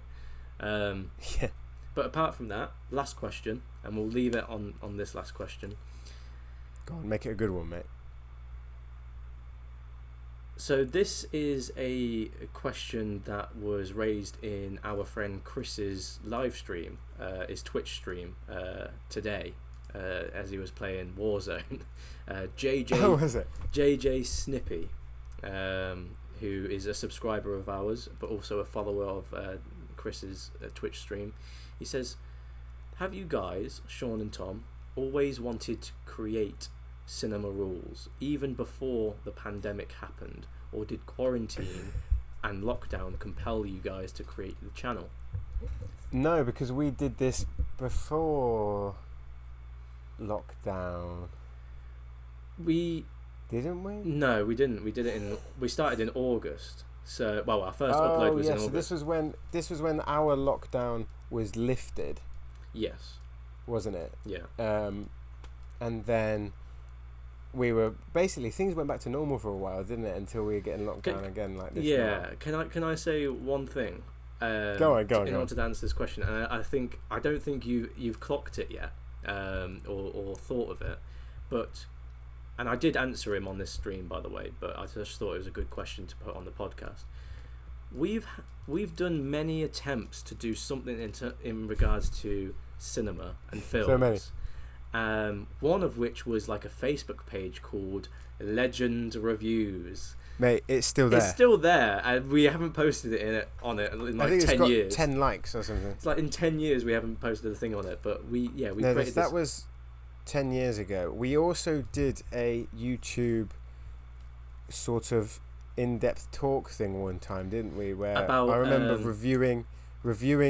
But apart from that, last question, and we'll leave it on this last question. Go on, make it a good one, mate. So this is a question that was raised in our friend Chris's live stream, his Twitch stream today, as he was playing Warzone. JJ Snippy, who is a subscriber of ours but also a follower of Chris's Twitch stream. He says, have you guys, Sean and Tom, always wanted to create cinema rules even before the pandemic happened, or did quarantine and lockdown compel you guys to create the channel? No, because we did this before lockdown. Didn't we? No, we didn't. We started in August. So, well, our first upload was in August. So this was when our lockdown was lifted. Yes. Wasn't it? Yeah. And then we were basically, things went back to normal for a while, didn't it? Until we were getting locked down again like this. Yeah. Now. Can I say one thing? Go on. In order to answer this question, and I don't think you've clocked it yet, or thought of it, but. And I did answer him on this stream, by the way, but I just thought it was a good question to put on the podcast. We've done many attempts to do something in regards to cinema and films. So many. One of which was like a Facebook page called Legend Reviews. Mate, it's still there. It's still there, and we haven't posted it in like 10 years. I think it's got 10 likes or something. It's like in 10 years we haven't posted a thing on it, but we created that was 10 years ago. We also did a YouTube sort of in-depth talk thing one time, didn't we? Where I remember reviewing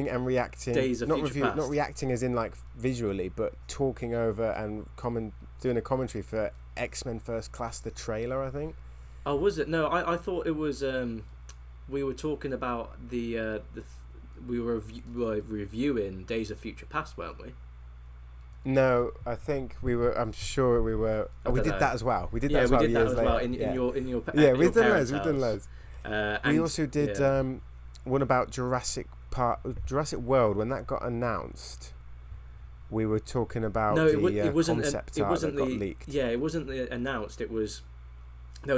and reacting. Days of Future Past. Not reacting as in like visually, but talking over and doing a commentary for X-Men First Class, the trailer, I think. Oh, was it? No, I thought it was. We were talking about we were reviewing Days of Future Past, weren't we? No, I think we were. I'm sure we were. We did that as well. We did that as well. In your we've done loads. We also did yeah. One about Jurassic World when that got announced. We were talking about it wasn't concept art that got leaked. Yeah, it wasn't announced. There was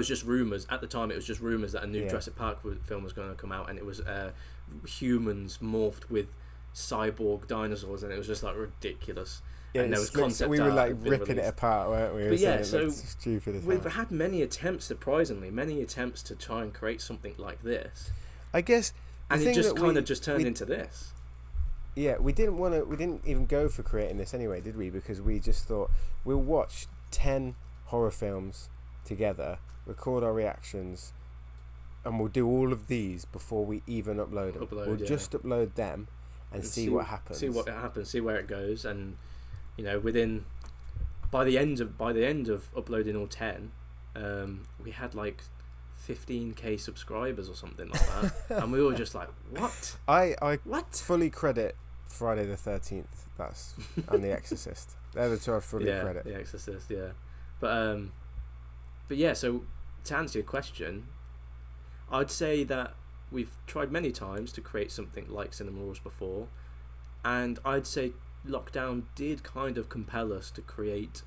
just rumours at the time. It was just rumours that a new Jurassic Park film was going to come out, and it was humans morphed with cyborg dinosaurs, and it was just like ridiculous. Yeah, and there was concept we were like ripping released. It apart, weren't we? But yeah, so stupid as we've had many attempts, surprisingly, to try and create something like this. I guess, and it just kind of just turned into this. Yeah, we didn't even go for creating this anyway, did we? Because we just thought we'll watch 10 horror films together, record our reactions, and we'll do all of these before we even upload them. We'll just upload them and see what happens. See what happens. See where it goes, and by the end of uploading all 10, we had like 15k subscribers or something like that, and we were just like, what? I what? fully credit Friday the 13th. And The Exorcist. They're the two I fully credit. The Exorcist, yeah. But yeah. So to answer your question, I'd say that we've tried many times to create something like Cinema Rules before, and I'd say lockdown did kind of compel us to create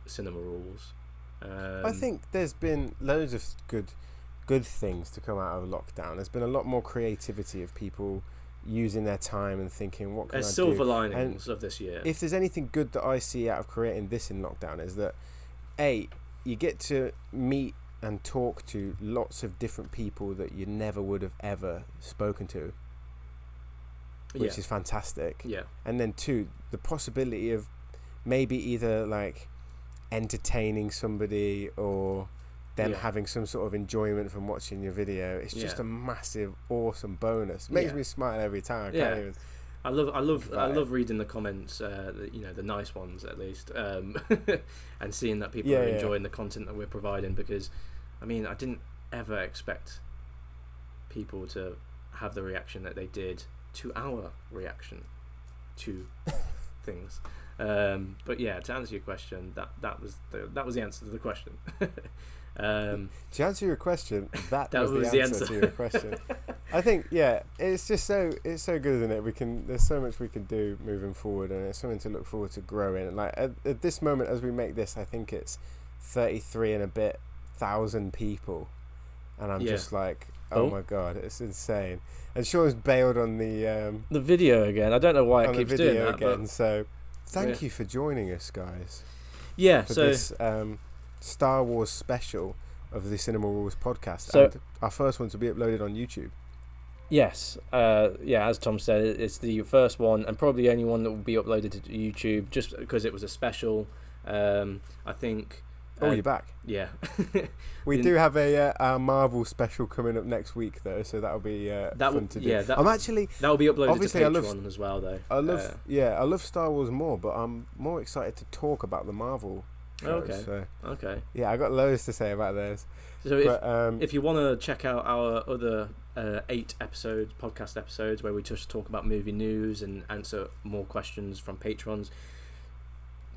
Cinema Rules. I think there's been loads of good things to come out of lockdown. There's been a lot more creativity of people using their time and thinking, what can I do? Silver linings of this year. If there's anything good that I see out of creating this in lockdown, is that you get to meet and talk to lots of different people that you never would have ever spoken to, which is fantastic. Yeah. And then 2, the possibility of maybe either like entertaining somebody or them having some sort of enjoyment from watching your video. It's just a massive, awesome bonus. Makes me smile every time. I love reading the comments, the nice ones at least, and seeing that people are enjoying the content that we're providing, because I mean, I didn't ever expect people to have the reaction that they did to our reaction to things. But yeah, to answer your question, that was the answer to the question. To answer your question, that was the answer to your question. I think it's just it's so good, isn't it? There's so much we can do moving forward, and it's something to look forward to growing. Like at this moment, as we make this, I think it's 33 and a bit thousand people, and I'm just like, oh my god, it's insane. And Sean's bailed on the video again. I don't know why it keeps doing that again. But so thank you for joining us, guys. Yeah. For so this Star Wars special of the Cinema Rules podcast, so, and our first one to be uploaded on YouTube. Yes, as Tom said, it's the first one and probably the only one that will be uploaded to YouTube, just because it was a special. I think. You're back. Yeah. We do have a Marvel special coming up next week, though, so that'll be fun to do. Yeah, that'll be uploaded to Patreon as well, though. I love Star Wars more, but I'm more excited to talk about the Marvel shows. Okay. Yeah, I got loads to say about those. So if you want to check out our other 8 podcast episodes where we just talk about movie news and answer more questions from patrons,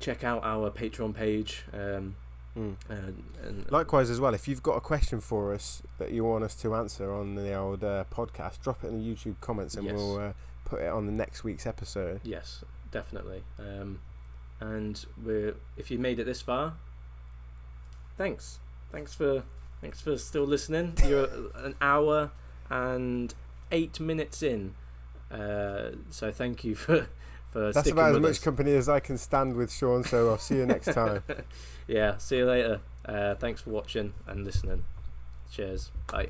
check out our Patreon page. And likewise as well, if you've got a question for us that you want us to answer on the old podcast, drop it in the YouTube comments and we'll put it on the next week's episode. Yes, definitely. And if you made it this far, thanks for still listening. You're an hour and 8 minutes in, so thank you for that's about as much company as I can stand with, Sean, so I'll see you next time. Yeah, see you later. Thanks for watching and listening. Cheers. Bye.